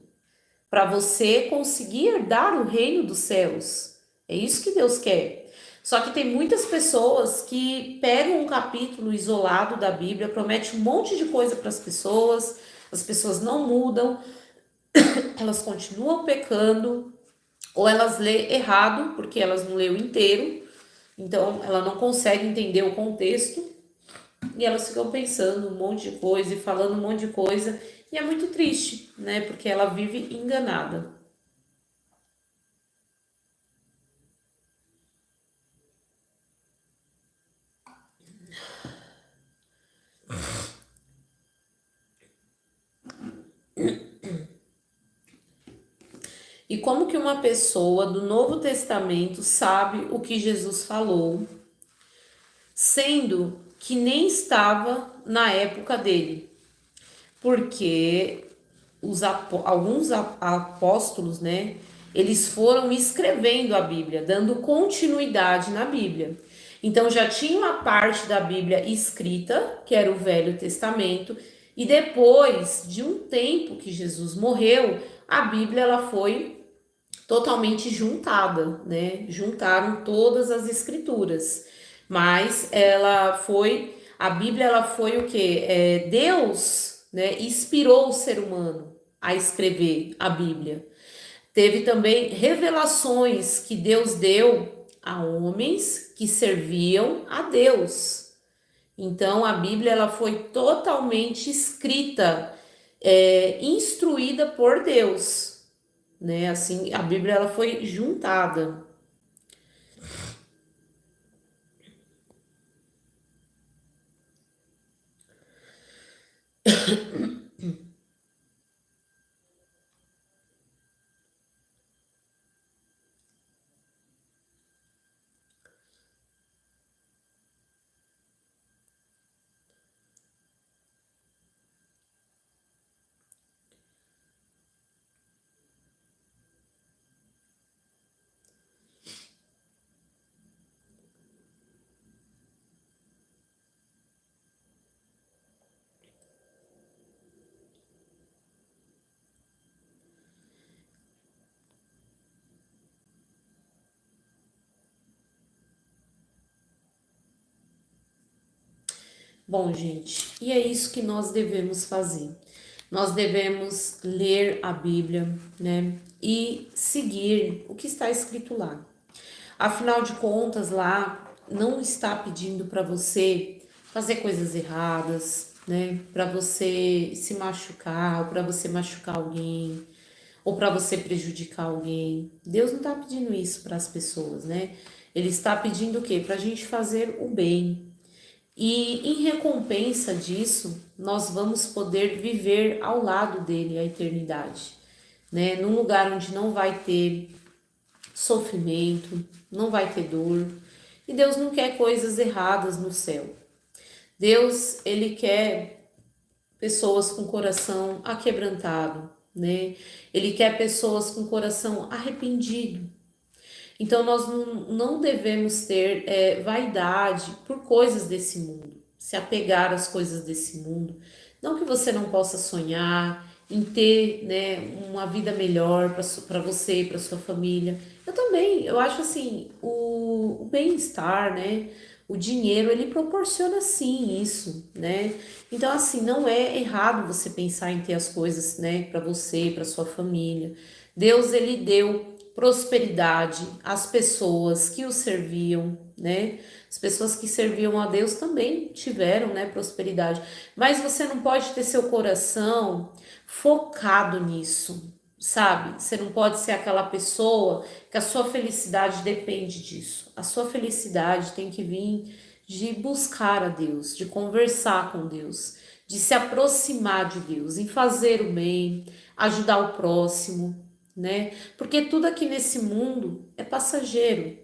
para você conseguir herdar o reino dos céus. É isso que Deus quer. Só que tem muitas pessoas que pegam um capítulo isolado da Bíblia, prometem um monte de coisa para as pessoas não mudam, elas continuam pecando, ou elas lê errado, porque elas não leu inteiro, então ela não consegue entender o contexto, e elas ficam pensando um monte de coisa e falando um monte de coisa, e é muito triste, né? Porque ela vive enganada. E como que uma pessoa do Novo Testamento sabe o que Jesus falou, sendo que nem estava na época dele? Porque alguns apóstolos, né, eles foram escrevendo a Bíblia, dando continuidade na Bíblia. Então já tinha uma parte da Bíblia escrita, que era o Velho Testamento, e depois de um tempo que Jesus morreu, a Bíblia ela foi totalmente juntada, né? Juntaram todas as escrituras. Mas a Bíblia ela foi o que? Deus, né, inspirou o ser humano a escrever a Bíblia. Teve também revelações que Deus deu a homens que serviam a Deus. Então a Bíblia ela foi totalmente escrita, instruída por Deus, né? Assim, a Bíblia ela foi juntada. Bom, gente, e é isso que nós devemos fazer. Nós devemos ler a Bíblia, né? E seguir o que está escrito lá. Afinal de contas, lá não está pedindo para você fazer coisas erradas, né? Para você se machucar, ou para você machucar alguém, ou para você prejudicar alguém. Deus não está pedindo isso para as pessoas, né? Ele está pedindo o quê? Para a gente fazer o bem. E em recompensa disso, nós vamos poder viver ao lado dele a eternidade, né? Num lugar onde não vai ter sofrimento, não vai ter dor. E Deus não quer coisas erradas no céu. Deus, ele quer pessoas com coração aquebrantado, né? Ele quer pessoas com coração arrependido. Então nós não devemos ter vaidade por coisas desse mundo, se apegar às coisas desse mundo. Não que você não possa sonhar em ter, né, uma vida melhor para você, para sua família. Eu também, eu acho assim, o bem-estar, né? O dinheiro, ele proporciona sim isso, né? Então, assim, não é errado você pensar em ter as coisas, né, para você, para sua família. Deus, ele deu prosperidade às pessoas que o serviam, né? As pessoas que serviam a Deus também tiveram, né, prosperidade. Mas você não pode ter seu coração focado nisso, sabe? Você não pode ser aquela pessoa que a sua felicidade depende disso. A sua felicidade tem que vir de buscar a Deus, de conversar com Deus, de se aproximar de Deus, em fazer o bem, ajudar o próximo, né? Porque tudo aqui nesse mundo é passageiro.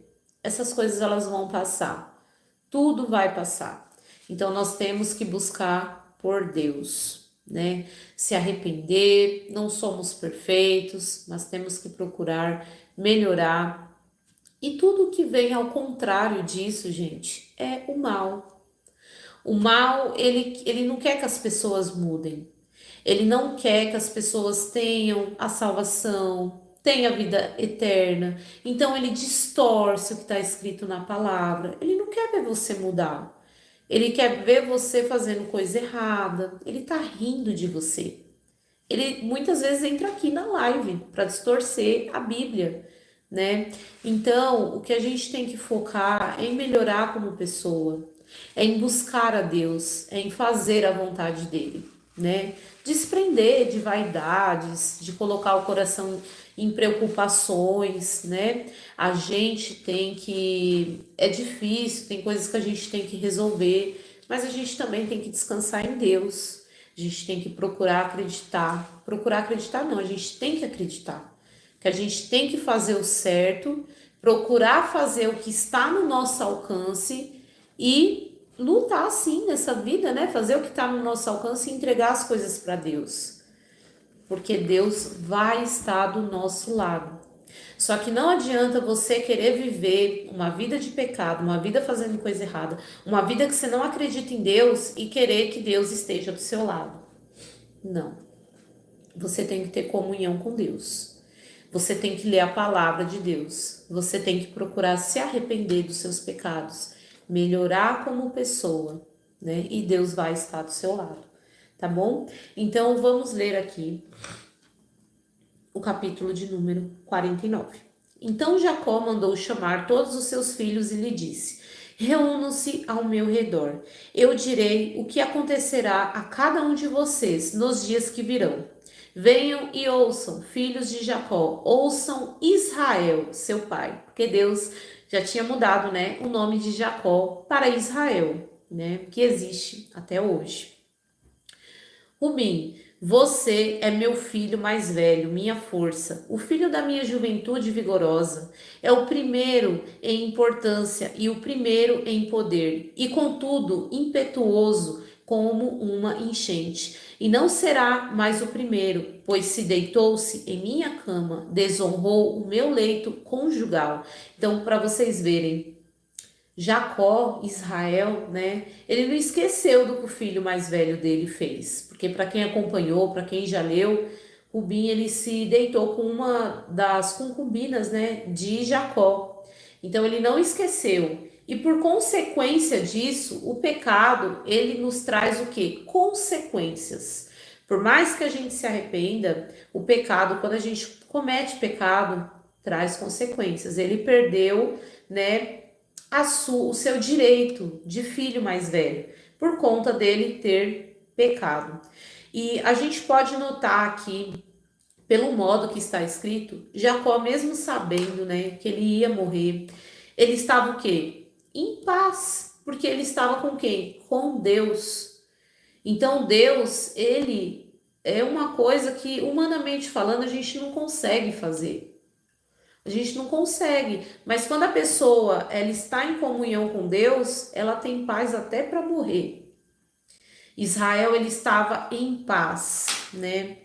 Essas coisas elas vão passar. Tudo vai passar. Então nós temos que buscar por Deus, né? Se arrepender, não somos perfeitos, mas temos que procurar melhorar. E tudo que vem ao contrário disso, gente, é o mal. O mal, ele não quer que as pessoas mudem. Ele não quer que as pessoas tenham a salvação, tenham a vida eterna. Então ele distorce o que está escrito na palavra. Ele não quer ver você mudar. Ele quer ver você fazendo coisa errada. Ele está rindo de você. Ele muitas vezes entra aqui na live para distorcer a Bíblia, né? Então, o que a gente tem que focar é em melhorar como pessoa, é em buscar a Deus, é em fazer a vontade dele, né? Desprender de vaidades, de colocar o coração em preocupações, né? A gente tem que. É difícil, tem coisas que a gente tem que resolver, mas a gente também tem que descansar em Deus. A gente tem que procurar acreditar. Procurar acreditar não, a gente tem que acreditar. Que a gente tem que fazer o certo, procurar fazer o que está no nosso alcance e lutar sim nessa vida, né? Fazer o que está no nosso alcance e entregar as coisas para Deus. Porque Deus vai estar do nosso lado. Só que não adianta você querer viver uma vida de pecado, uma vida fazendo coisa errada, uma vida que você não acredita em Deus e querer que Deus esteja do seu lado. Não. Você tem que ter comunhão com Deus. Você tem que ler a palavra de Deus. Você tem que procurar se arrepender dos seus pecados, melhorar como pessoa, né? E Deus vai estar do seu lado, tá bom? Então vamos ler aqui o capítulo de número 49. Então Jacó mandou chamar todos os seus filhos e lhe disse: reúnam-se ao meu redor. Eu direi o que acontecerá a cada um de vocês nos dias que virão. Venham e ouçam, filhos de Jacó, ouçam Israel, seu pai, porque Deus já tinha mudado, né, o nome de Jacó para Israel, né, que existe até hoje. Rubim, você é meu filho mais velho, minha força, o filho da minha juventude vigorosa. É o primeiro em importância e o primeiro em poder, e contudo impetuoso como uma enchente. E não será mais o primeiro, pois se deitou-se em minha cama, desonrou o meu leito conjugal. Então, para vocês verem, Jacó, Israel, né? Ele não esqueceu do que o filho mais velho dele fez, porque para quem acompanhou, para quem já leu, Rubim ele se deitou com uma das concubinas, né, de Jacó. Então ele não esqueceu. E por consequência disso, o pecado, ele nos traz o quê? Consequências. Por mais que a gente se arrependa, o pecado, quando a gente comete pecado, traz consequências. Ele perdeu, né, o seu direito de filho mais velho, por conta dele ter pecado. E a gente pode notar aqui, pelo modo que está escrito, Jacó, mesmo sabendo, né, que ele ia morrer, ele estava o quê? Em paz, porque ele estava com quem? Com Deus. Então Deus, ele é uma coisa que, humanamente falando, a gente não consegue fazer. A gente não consegue, mas quando a pessoa ela está em comunhão com Deus, ela tem paz até para morrer. Israel ele estava em paz, né?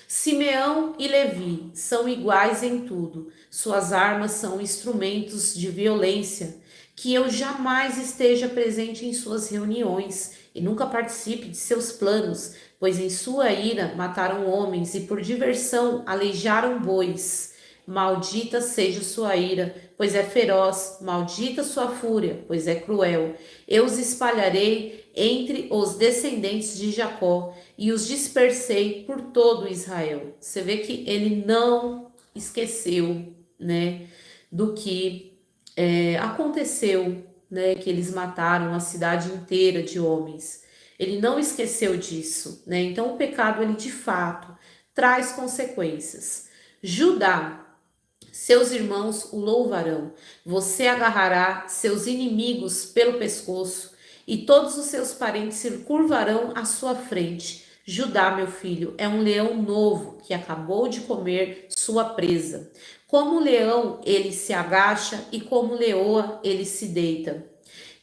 Simeão e Levi são iguais em tudo. Suas armas são instrumentos de violência. Que eu jamais esteja presente em suas reuniões e nunca participe de seus planos, pois em sua ira mataram homens e por diversão aleijaram bois. Maldita seja sua ira, pois é feroz, maldita sua fúria, pois é cruel. Eu os espalharei entre os descendentes de Jacó e os dispersei por todo Israel. Você vê que ele não esqueceu, né, do que aconteceu, né, que eles mataram a cidade inteira de homens. Ele não esqueceu disso, né? Então o pecado ele de fato traz consequências. Judá, seus irmãos o louvarão. Você agarrará seus inimigos pelo pescoço e todos os seus parentes se curvarão à sua frente. Judá, meu filho, é um leão novo que acabou de comer sua presa. Como leão, ele se agacha e como leoa, ele se deita.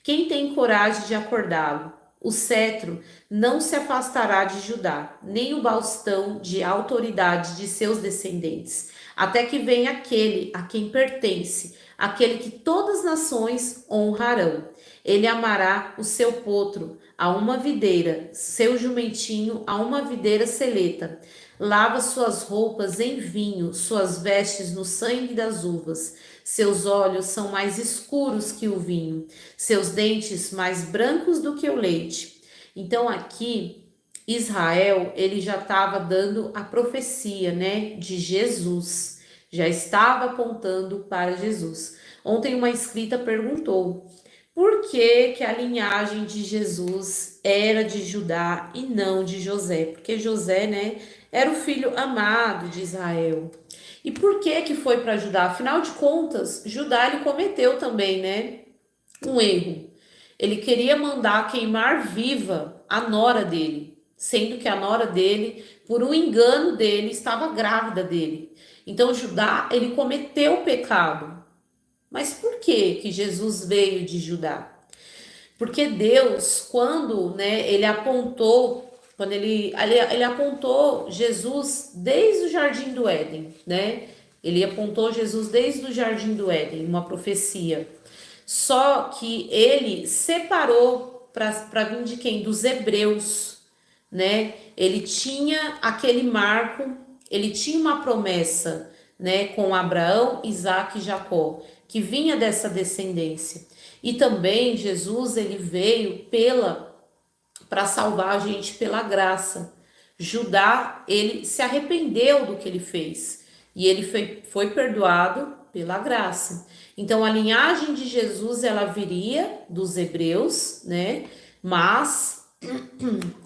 Quem tem coragem de acordá-lo? O cetro não se afastará de Judá, nem o bastão de autoridade de seus descendentes, até que venha aquele a quem pertence, aquele que todas as nações honrarão. Ele amará o seu potro a uma videira, seu jumentinho a uma videira seleta. Lava suas roupas em vinho, suas vestes no sangue das uvas. Seus olhos são mais escuros que o vinho, seus dentes mais brancos do que o leite. Então aqui Israel, ele já estava dando a profecia, né, de Jesus. Já estava apontando para Jesus. Ontem uma inscrita perguntou: por que que a linhagem de Jesus era de Judá e não de José? Porque José, né, era o filho amado de Israel. E por que foi para Judá? Afinal de contas, Judá ele cometeu também, né, um erro. Ele queria mandar queimar viva a nora dele, sendo que a nora dele, por um engano dele, estava grávida dele. Então Judá, ele cometeu o pecado. Mas por que Jesus veio de Judá? Porque Deus, quando, né, ele apontou, quando ele apontou Jesus desde o Jardim do Éden, né? Ele apontou Jesus desde o Jardim do Éden, uma profecia. Só que ele separou para vir de quem? Dos hebreus, né? Ele tinha aquele marco, ele tinha uma promessa, né, com Abraão, Isaac e Jacó, que vinha dessa descendência. E também Jesus ele veio para salvar a gente pela graça. Judá, ele se arrependeu do que ele fez e ele foi perdoado pela graça. Então a linhagem de Jesus ela viria dos hebreus, né? Mas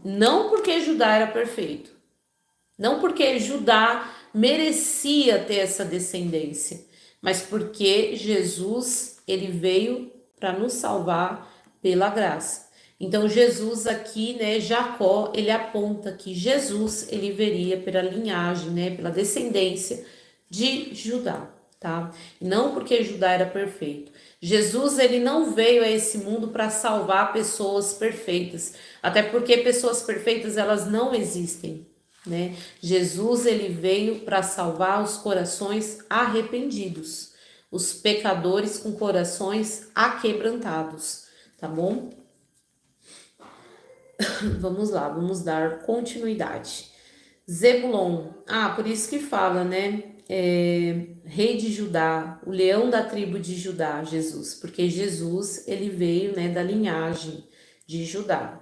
não porque Judá era perfeito, não porque Judá merecia ter essa descendência, mas porque Jesus ele veio para nos salvar pela graça. Então Jesus aqui, né, Jacó, ele aponta que Jesus ele veria pela linhagem, né, pela descendência de Judá, tá? Não porque Judá era perfeito. Jesus ele não veio a esse mundo para salvar pessoas perfeitas, até porque pessoas perfeitas elas não existem, né? Jesus ele veio para salvar os corações arrependidos, os pecadores com corações aquebrantados, tá bom? Vamos lá, vamos dar continuidade. Zebulon, por isso que fala, né? Rei de Judá, o leão da tribo de Judá, Jesus, porque Jesus ele veio, né, da linhagem de Judá.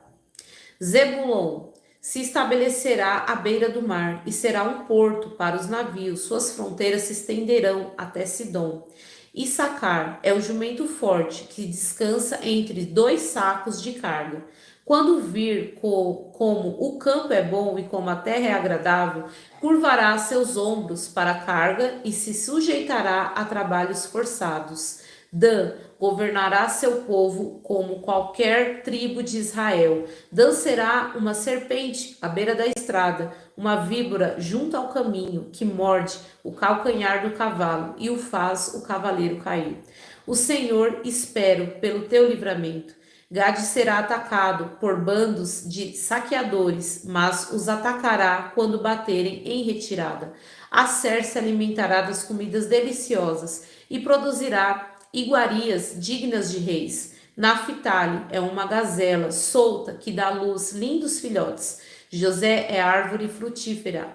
Zebulon se estabelecerá à beira do mar e será um porto para os navios, suas fronteiras se estenderão até Sidom. Issacar é o jumento forte que descansa entre dois sacos de carga. Quando vir como o campo é bom e como a terra é agradável, curvará seus ombros para a carga e se sujeitará a trabalhos forçados. Dan governará seu povo como qualquer tribo de Israel. Dan será uma serpente à beira da estrada, uma víbora junto ao caminho, que morde o calcanhar do cavalo e o faz o cavaleiro cair. O Senhor espero pelo teu livramento. Gade será atacado por bandos de saqueadores, mas os atacará quando baterem em retirada. Asser se alimentará das comidas deliciosas e produzirá iguarias dignas de reis. Naphtali é uma gazela solta que dá à luz lindos filhotes. José é árvore frutífera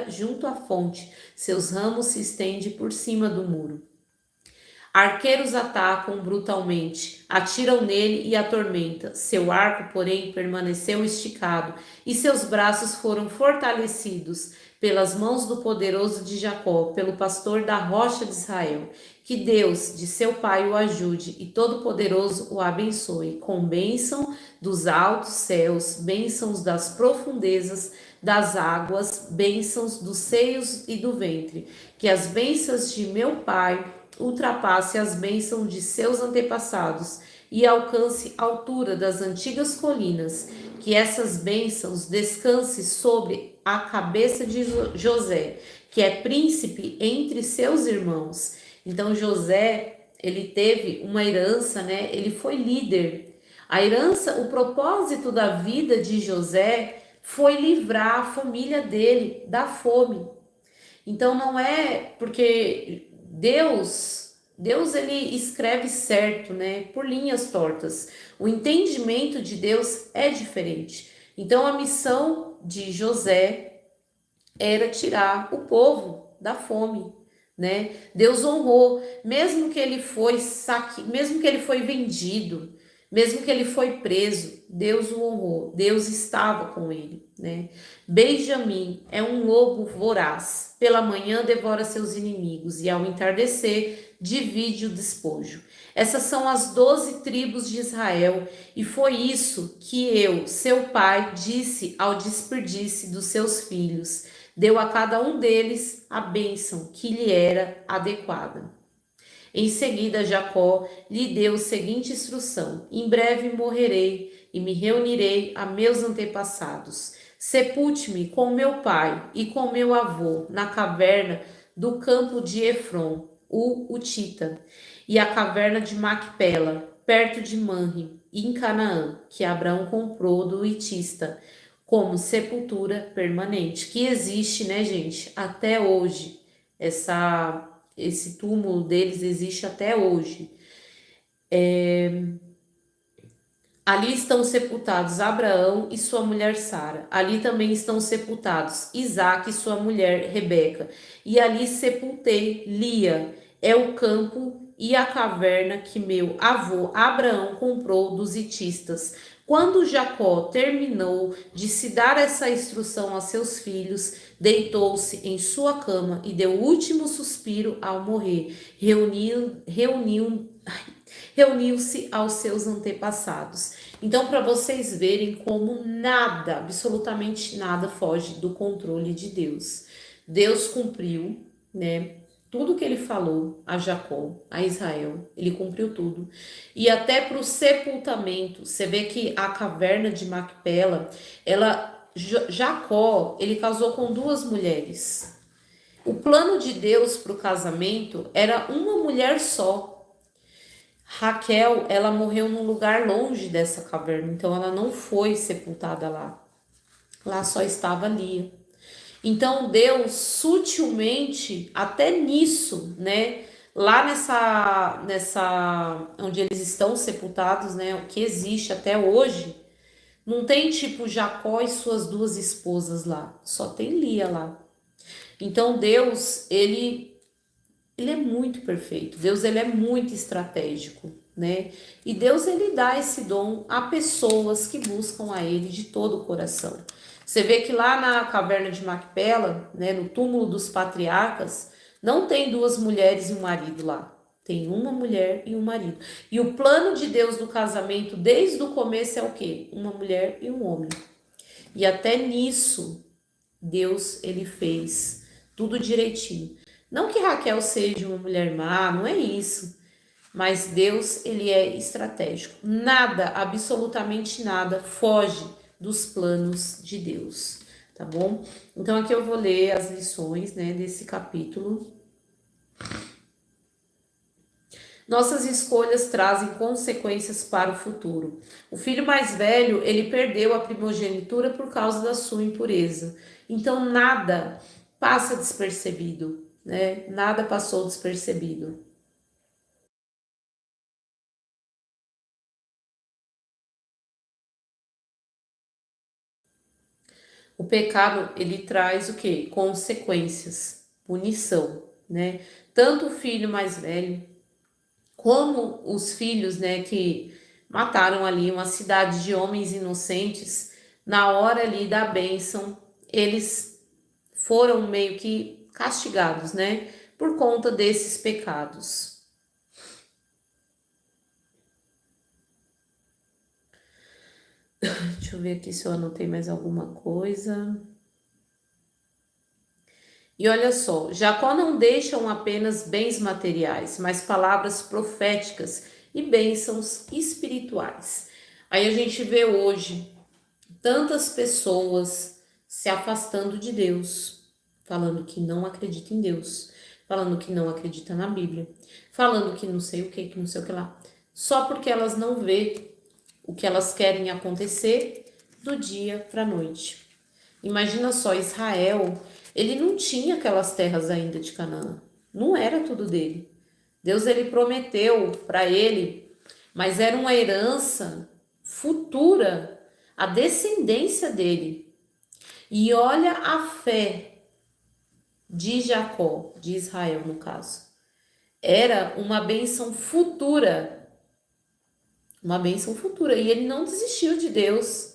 junto à fonte. Seus ramos se estendem por cima do muro. Arqueiros atacam brutalmente, atiram nele e atormenta. Seu arco, porém, permaneceu esticado e seus braços foram fortalecidos pelas mãos do poderoso de Jacó, pelo pastor da rocha de Israel. Que Deus, de seu pai, o ajude e Todo-Poderoso o abençoe, com bênção dos altos céus, bênçãos das profundezas das águas, bênçãos dos seios e do ventre. Que as bênçãos de meu pai ultrapasse as bênçãos de seus antepassados e alcance a altura das antigas colinas, que essas bênçãos descanse sobre a cabeça de José, que é príncipe entre seus irmãos. Então José, ele teve uma herança, né? Ele foi líder. A herança, o propósito da vida de José foi livrar a família dele da fome. Então não é porque Deus ele escreve certo, né? Por linhas tortas. O entendimento de Deus é diferente. Então a missão de José era tirar o povo da fome, né? Deus honrou, mesmo que ele foi vendido, mesmo que ele foi preso, Deus o honrou, Deus estava com ele, né? Benjamim é um lobo voraz, pela manhã devora seus inimigos e ao entardecer divide o despojo. Essas são as 12 tribos de Israel, e foi isso que eu, seu pai, disse ao despedir-se dos seus filhos. Deu a cada um deles a bênção que lhe era adequada. Em seguida, Jacó lhe deu a seguinte instrução: em breve morrerei e me reunirei a meus antepassados. Sepulte-me com meu pai e com meu avô na caverna do campo de Efron, o Utita, e a caverna de Macpela, perto de Manre, em Canaã, que Abraão comprou do Hitista, como sepultura permanente, que existe, né, gente, até hoje. Esse túmulo deles existe até hoje. Ali estão sepultados Abraão e sua mulher Sara. Ali também estão sepultados Isaque e sua mulher Rebeca. E ali sepultei Lia. É o campo e a caverna que meu avô Abraão comprou dos hitistas. Quando Jacó terminou de se dar essa instrução a seus filhos, deitou-se em sua cama e deu o último suspiro ao morrer. Reuniu-se aos seus antepassados. Então, para vocês verem como nada, absolutamente nada, foge do controle de Deus. Deus cumpriu, né? Tudo que ele falou a Jacó, a Israel, ele cumpriu tudo. E até para o sepultamento, você vê que a caverna de Macpela, Jacó, ele casou com duas mulheres. O plano de Deus para o casamento era uma mulher só. Raquel, ela morreu num lugar longe dessa caverna, então ela não foi sepultada lá. Lá só estava Lia. Então Deus sutilmente, até nisso, né, lá nessa onde eles estão sepultados, né, o que existe até hoje, não tem tipo Jacó e suas duas esposas lá, só tem Lia lá. Então Deus, ele é muito perfeito. Deus, ele é muito estratégico, né? E Deus, ele dá esse dom a pessoas que buscam a ele de todo o coração. Você vê que lá na caverna de Macpela, né, no túmulo dos patriarcas, não tem duas mulheres e um marido lá. Tem uma mulher e um marido. E o plano de Deus do casamento, desde o começo, é o quê? Uma mulher e um homem. E até nisso, Deus, ele fez tudo direitinho. Não que Raquel seja uma mulher má, não é isso. Mas Deus, ele é estratégico. Nada, absolutamente nada, foge dos planos de Deus, tá bom? Então aqui eu vou ler as lições, né, desse capítulo. Nossas escolhas trazem consequências para o futuro. O filho mais velho, ele perdeu a primogenitura por causa da sua impureza. Então nada passa despercebido, né? Nada passou despercebido. O pecado, ele traz o quê? Consequências, punição, né? Tanto o filho mais velho como os filhos, né, que mataram ali uma cidade de homens inocentes, na hora ali da bênção, eles foram meio que castigados, né, por conta desses pecados. Deixa eu ver aqui se eu anotei mais alguma coisa. E olha só, Jacó não deixam apenas bens materiais, mas palavras proféticas e bênçãos espirituais. Aí a gente vê hoje tantas pessoas se afastando de Deus, falando que não acredita em Deus, falando que não acredita na Bíblia, falando que não sei o que não sei o que lá, só porque elas não vê o que elas querem acontecer do dia para a noite. Imagina só, Israel, ele não tinha aquelas terras ainda de Canaã, não era tudo dele. Deus ele prometeu para ele, mas era uma herança futura, a descendência dele. E olha a fé de Jacó, de Israel no caso. Era uma bênção futura, e ele não desistiu de Deus.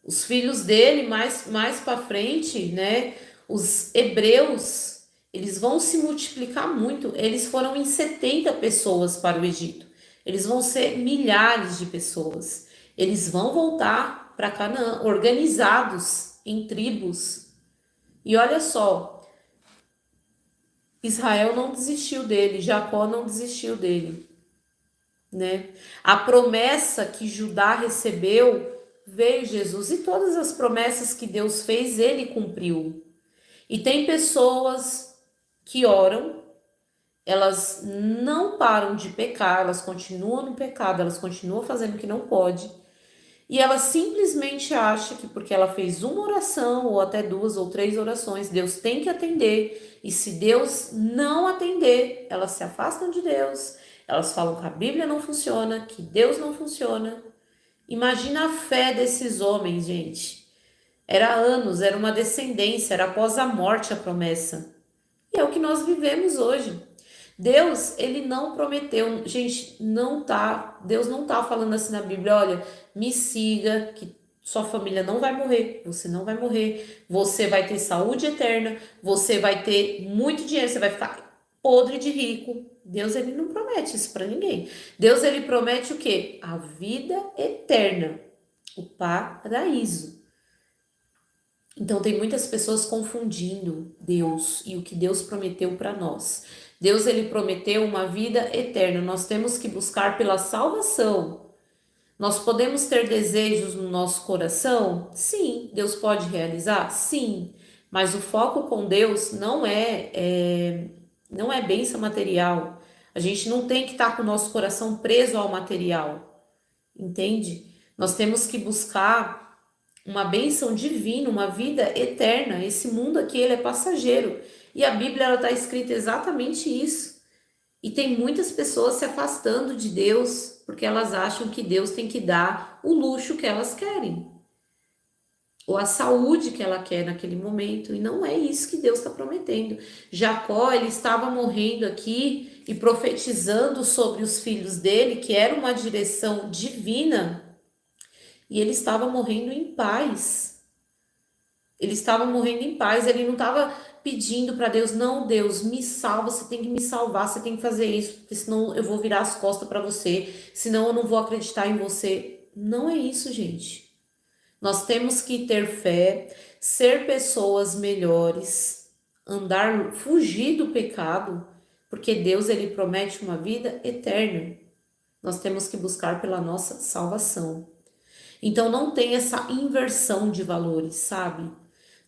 Os filhos dele, mais para frente, né? Os hebreus, eles vão se multiplicar muito. Eles foram em 70 pessoas para o Egito. Eles vão ser milhares de pessoas. Eles vão voltar para Canaã, organizados em tribos. E olha só, Israel não desistiu dele, Jacó não desistiu dele, né? A promessa que Judá recebeu veio Jesus, e todas as promessas que Deus fez, ele cumpriu. E tem pessoas que oram, elas não param de pecar, elas continuam no pecado, elas continuam fazendo o que não pode. E ela simplesmente acha que porque ela fez uma oração, ou até duas ou três orações, Deus tem que atender. E se Deus não atender, elas se afastam de Deus. Elas falam que a Bíblia não funciona, que Deus não funciona. Imagina a fé desses homens, gente. Era anos, era uma descendência, era após a morte a promessa. E é o que nós vivemos hoje. Deus, ele não prometeu, gente, Deus não tá falando assim na Bíblia, olha, me siga, que sua família não vai morrer, você não vai morrer, você vai ter saúde eterna, você vai ter muito dinheiro, você vai ficar podre de rico. Deus, ele não promete isso para ninguém. Deus, ele promete o quê? A vida eterna, o paraíso. Então tem muitas pessoas confundindo Deus e o que Deus prometeu para nós. Deus ele prometeu uma vida eterna. Nós temos que buscar pela salvação. Nós podemos ter desejos no nosso coração? Sim. Deus pode realizar? Sim. Mas o foco com Deus não é bênção material. A gente não tem que estar com o nosso coração preso ao material. Entende? Nós temos que buscar uma bênção divina, uma vida eterna. Esse mundo aqui ele é passageiro. E a Bíblia ela está escrita exatamente isso. E tem muitas pessoas se afastando de Deus porque elas acham que Deus tem que dar o luxo que elas querem, ou a saúde que ela quer naquele momento. E não é isso que Deus está prometendo. Jacó ele estava morrendo aqui e profetizando sobre os filhos dele, que era uma direção divina, e ele estava morrendo em paz. Ele estava morrendo em paz, ele não estava pedindo para Deus, não, Deus, me salva, você tem que me salvar, você tem que fazer isso, porque senão eu vou virar as costas para você, senão eu não vou acreditar em você. Não é isso, gente. Nós temos que ter fé, ser pessoas melhores, fugir do pecado, porque Deus ele promete uma vida eterna. Nós temos que buscar pela nossa salvação. Então não tem essa inversão de valores, sabe?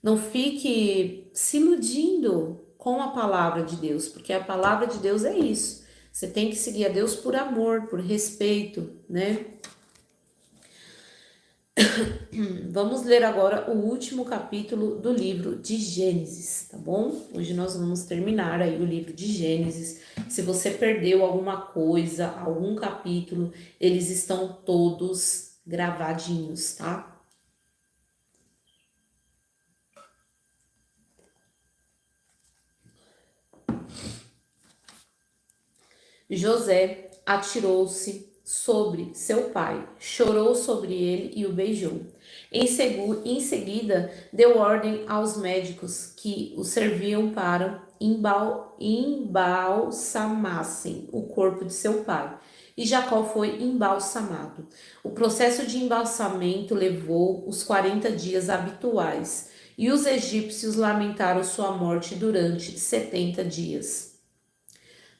Não fique se iludindo com a palavra de Deus, porque a palavra de Deus é isso. Você tem que seguir a Deus por amor, por respeito, né? Vamos ler agora o último capítulo do livro de Gênesis, tá bom? Hoje nós vamos terminar aí o livro de Gênesis. Se você perdeu alguma coisa, algum capítulo, eles estão todos gravadinhos, tá? José atirou-se sobre seu pai, chorou sobre ele e o beijou. Em seguida, deu ordem aos médicos que o serviam para embalsamassem o corpo de seu pai. E Jacó foi embalsamado. O processo de embalsamento levou os 40 dias habituais, e os egípcios lamentaram sua morte durante 70 dias.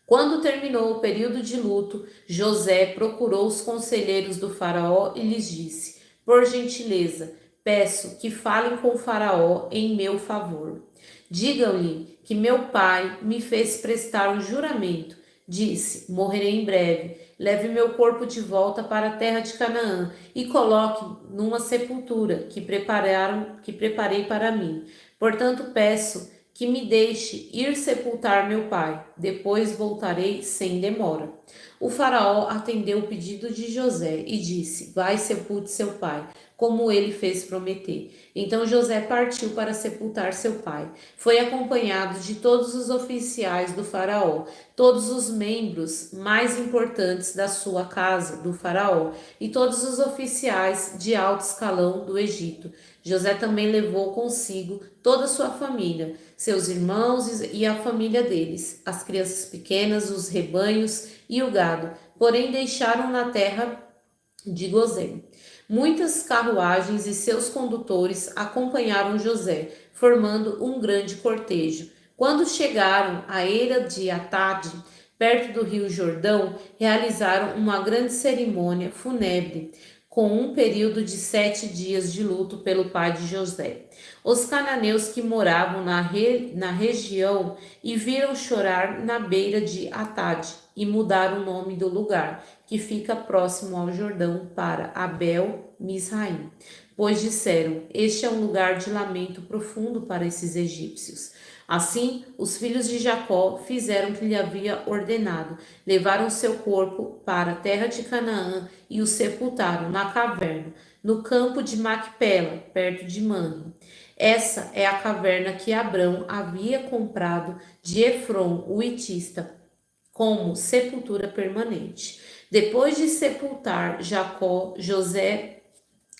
Quando terminou o período de luto, José procurou os conselheiros do faraó e lhes disse: Por gentileza, peço que falem com o faraó em meu favor. Digam-lhe que meu pai me fez prestar um juramento. Disse: Morrerei em breve. Leve meu corpo de volta para a terra de Canaã e coloque numa sepultura que preparei para mim. Portanto, peço que me deixe ir sepultar meu pai. Depois voltarei sem demora. O faraó atendeu o pedido de José e disse: Vai, sepulte seu pai, como ele fez prometer. Então José partiu para sepultar seu pai. Foi acompanhado de todos os oficiais do faraó, todos os membros mais importantes da sua casa, do faraó, e todos os oficiais de alto escalão do Egito. José também levou consigo toda a sua família, seus irmãos e a família deles, as crianças pequenas, os rebanhos e o gado, porém deixaram na terra de Gozém. Muitas carruagens e seus condutores acompanharam José, formando um grande cortejo. Quando chegaram à eira de Atade, perto do rio Jordão, realizaram uma grande cerimônia fúnebre, com um período de 7 dias de luto pelo pai de José. Os cananeus que moravam na região e viram chorar na beira de Atade e mudaram o nome do lugar, que fica próximo ao Jordão, para Abel Misraim, pois disseram: Este é um lugar de lamento profundo para esses egípcios. Assim, os filhos de Jacó fizeram o que lhe havia ordenado, levaram seu corpo para a terra de Canaã e o sepultaram na caverna, no campo de Macpela, perto de Manre. Essa é a caverna que Abrão havia comprado de Efron, o hitita, como sepultura permanente. Depois de sepultar Jacó, José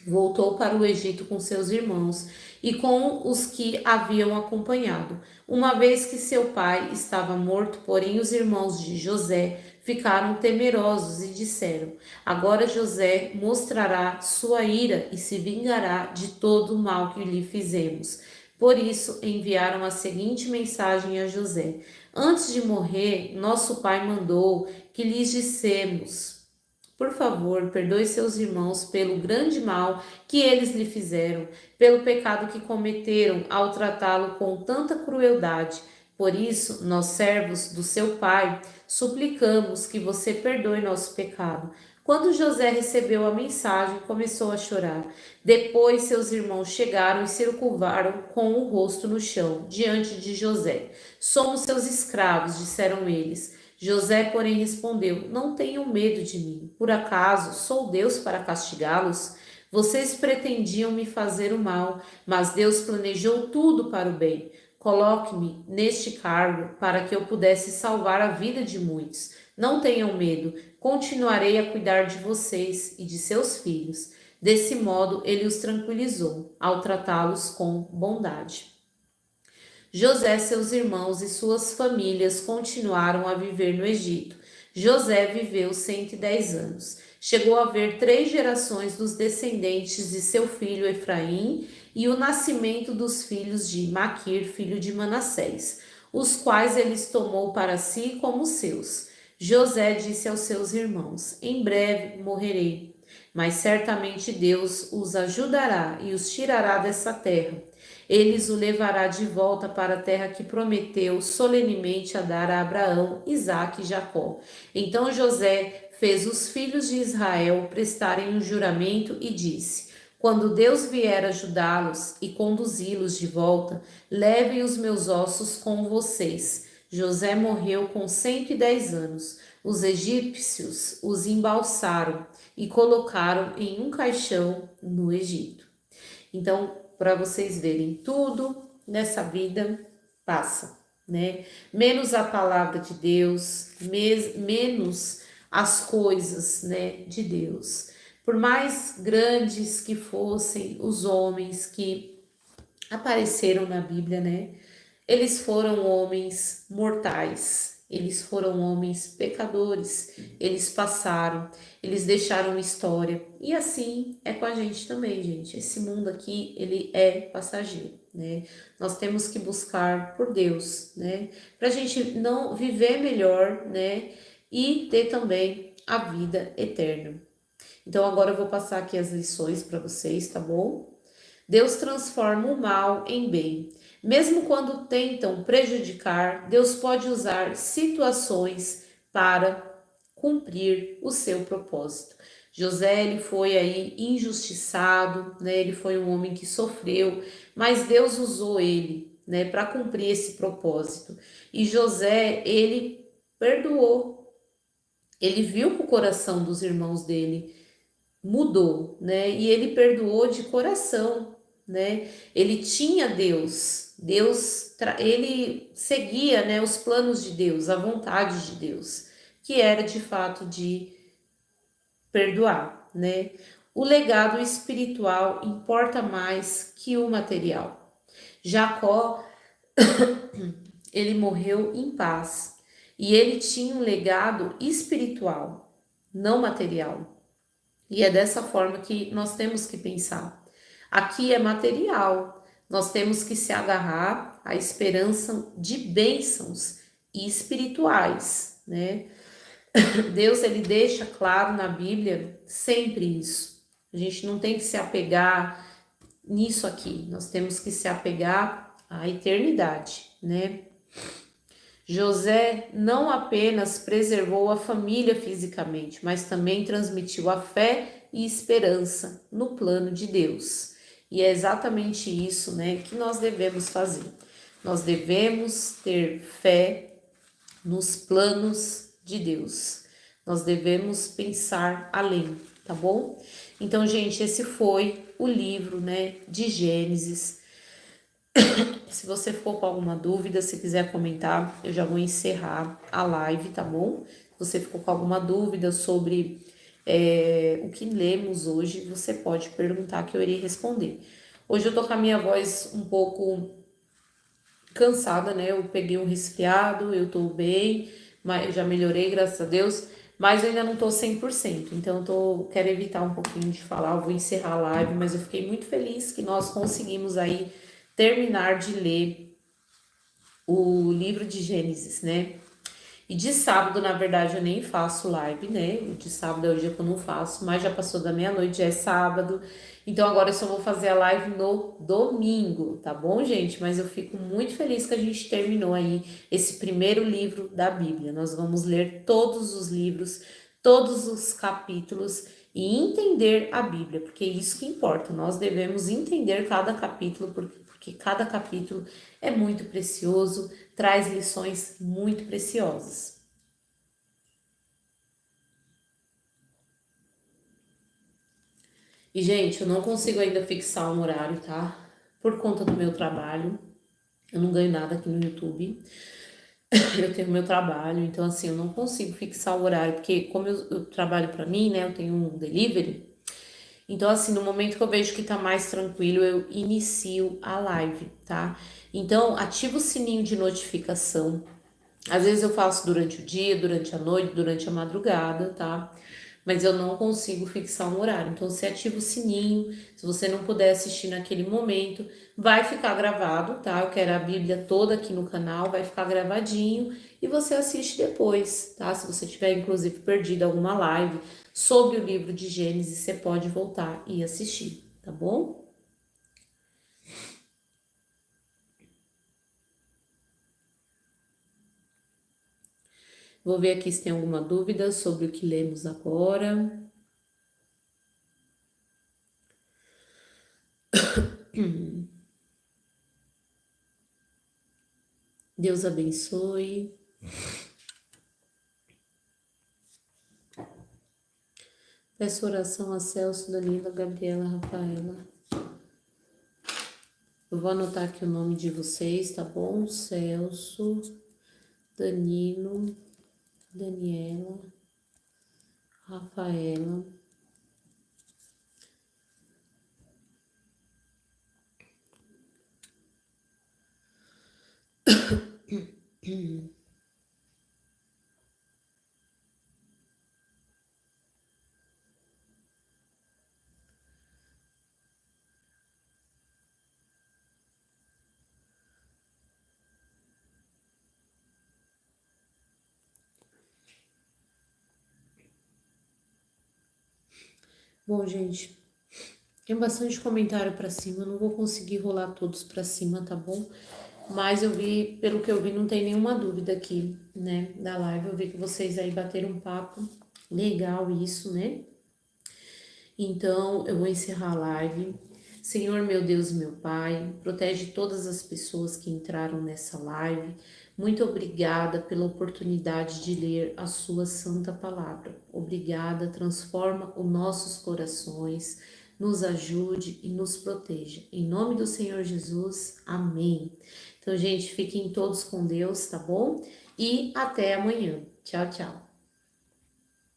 voltou para o Egito com seus irmãos e com os que haviam acompanhado, uma vez que seu pai estava morto. Porém, os irmãos de José ficaram temerosos e disseram: Agora José mostrará sua ira e se vingará de todo o mal que lhe fizemos. Por isso, enviaram a seguinte mensagem a José: Antes de morrer, nosso pai mandou que lhes dissemos: Por favor, perdoe seus irmãos pelo grande mal que eles lhe fizeram, pelo pecado que cometeram ao tratá-lo com tanta crueldade. Por isso, nós, servos do seu pai, suplicamos que você perdoe nosso pecado. Quando José recebeu a mensagem, começou a chorar. Depois, seus irmãos chegaram e se curvaram com o rosto no chão, diante de José. Somos seus escravos, disseram eles. José, porém, respondeu: Não tenham medo de mim. Por acaso sou Deus para castigá-los? Vocês pretendiam me fazer o mal, mas Deus planejou tudo para o bem. Coloque-me neste cargo para que eu pudesse salvar a vida de muitos. Não tenham medo, continuarei a cuidar de vocês e de seus filhos. Desse modo, ele os tranquilizou, ao tratá-los com bondade. José, seus irmãos e suas famílias continuaram a viver no Egito. José viveu 110 anos. Chegou a ver 3 gerações dos descendentes de seu filho Efraim e o nascimento dos filhos de Maquir, filho de Manassés, os quais ele tomou para si como seus. José disse aos seus irmãos: Em breve morrerei, mas certamente Deus os ajudará e os tirará dessa terra. Eles o levará de volta para a terra que prometeu solenemente a dar a Abraão, Isaque e Jacó. Então José fez os filhos de Israel prestarem um juramento e disse: quando Deus vier ajudá-los e conduzi-los de volta, levem os meus ossos com vocês. José morreu com 110 anos. Os egípcios os embalsaram e colocaram em um caixão no Egito. Então, para vocês verem, tudo nessa vida passa, né? Menos a palavra de Deus, menos as coisas, né, de Deus. Por mais grandes que fossem os homens que apareceram na Bíblia, né? Eles foram homens mortais, eles foram homens pecadores, eles passaram, eles deixaram história. E assim é com a gente também, gente. Esse mundo aqui, ele é passageiro, né? Nós temos que buscar por Deus, né? Pra gente não viver melhor, né? E ter também a vida eterna. Então agora eu vou passar aqui as lições para vocês, tá bom? Deus transforma o mal em bem. Mesmo quando tentam prejudicar, Deus pode usar situações para cumprir o seu propósito. José, ele foi aí injustiçado, né? Ele foi um homem que sofreu, mas Deus usou ele, né, para cumprir esse propósito. E José, ele perdoou. Ele viu que o coração dos irmãos dele mudou, né? E ele perdoou de coração, né? Ele tinha Deus, ele seguia, né, os planos de Deus, a vontade de Deus, que era de fato de perdoar, né? O legado espiritual importa mais que o material. Jacó, ele morreu em paz e ele tinha um legado espiritual, não material. E é dessa forma que nós temos que pensar. Aqui é material, nós temos que se agarrar à esperança de bênçãos espirituais, né? Deus, ele deixa claro na Bíblia sempre isso. A gente não tem que se apegar nisso aqui, nós temos que se apegar à eternidade, né? José não apenas preservou a família fisicamente, mas também transmitiu a fé e esperança no plano de Deus. E é exatamente isso, né, que nós devemos fazer. Nós devemos ter fé nos planos de Deus. Nós devemos pensar além, tá bom? Então, gente, esse foi o livro, né, de Gênesis. Se você for com alguma dúvida, se quiser comentar, eu já vou encerrar a live, tá bom? Se você ficou com alguma dúvida sobre o que lemos hoje, você pode perguntar que eu irei responder. Hoje eu tô com a minha voz um pouco cansada, né? Eu peguei um resfriado, eu tô bem, mas eu já melhorei, graças a Deus, mas eu ainda não tô 100%. Então quero evitar um pouquinho de falar, eu vou encerrar a live, mas eu fiquei muito feliz que nós conseguimos aí terminar de ler o livro de Gênesis, né? E de sábado, na verdade, eu nem faço live, né? O de sábado é o dia que eu não faço, mas já passou da meia-noite, já é sábado. Então agora eu só vou fazer a live no domingo, tá bom, gente? Mas eu fico muito feliz que a gente terminou aí esse primeiro livro da Bíblia. Nós vamos ler todos os livros, todos os capítulos e entender a Bíblia, porque é isso que importa. Nós devemos entender cada capítulo, porque cada capítulo é muito precioso, traz lições muito preciosas. E, gente, eu não consigo ainda fixar um horário, tá? Por conta do meu trabalho. Eu não ganho nada aqui no YouTube. Eu tenho meu trabalho, então, assim, eu não consigo fixar o horário, porque como eu trabalho para mim, né? Eu tenho um delivery. Então, assim, no momento que eu vejo que tá mais tranquilo, eu inicio a live, tá? Então, ativa o sininho de notificação. Às vezes eu faço durante o dia, durante a noite, durante a madrugada, tá? Mas eu não consigo fixar um horário. Então você ativa o sininho, se você não puder assistir naquele momento, vai ficar gravado, tá? Eu quero a Bíblia toda aqui no canal, vai ficar gravadinho e você assiste depois, tá? Se você tiver inclusive perdido alguma live sobre o livro de Gênesis, você pode voltar e assistir, tá bom? Vou ver aqui se tem alguma dúvida sobre o que lemos agora. Deus abençoe. Peço oração a Celso, Danila, Gabriela, Rafaela. Eu vou anotar aqui o nome de vocês, tá bom? Celso, Danilo, Daniela, Rafaela. Bom, gente, tem bastante comentário para cima, eu não vou conseguir rolar todos para cima, tá bom? Mas eu vi, pelo que eu vi, não tem nenhuma dúvida aqui, né, da live. Eu vi que vocês aí bateram um papo legal isso, né? Então, eu vou encerrar a live. Senhor, meu Deus e meu Pai, protege todas as pessoas que entraram nessa live. Muito obrigada pela oportunidade de ler a sua santa palavra. Obrigada, transforma os nossos corações, nos ajude e nos proteja. Em nome do Senhor Jesus, amém. Então, gente, fiquem todos com Deus, tá bom? E até amanhã. Tchau, tchau.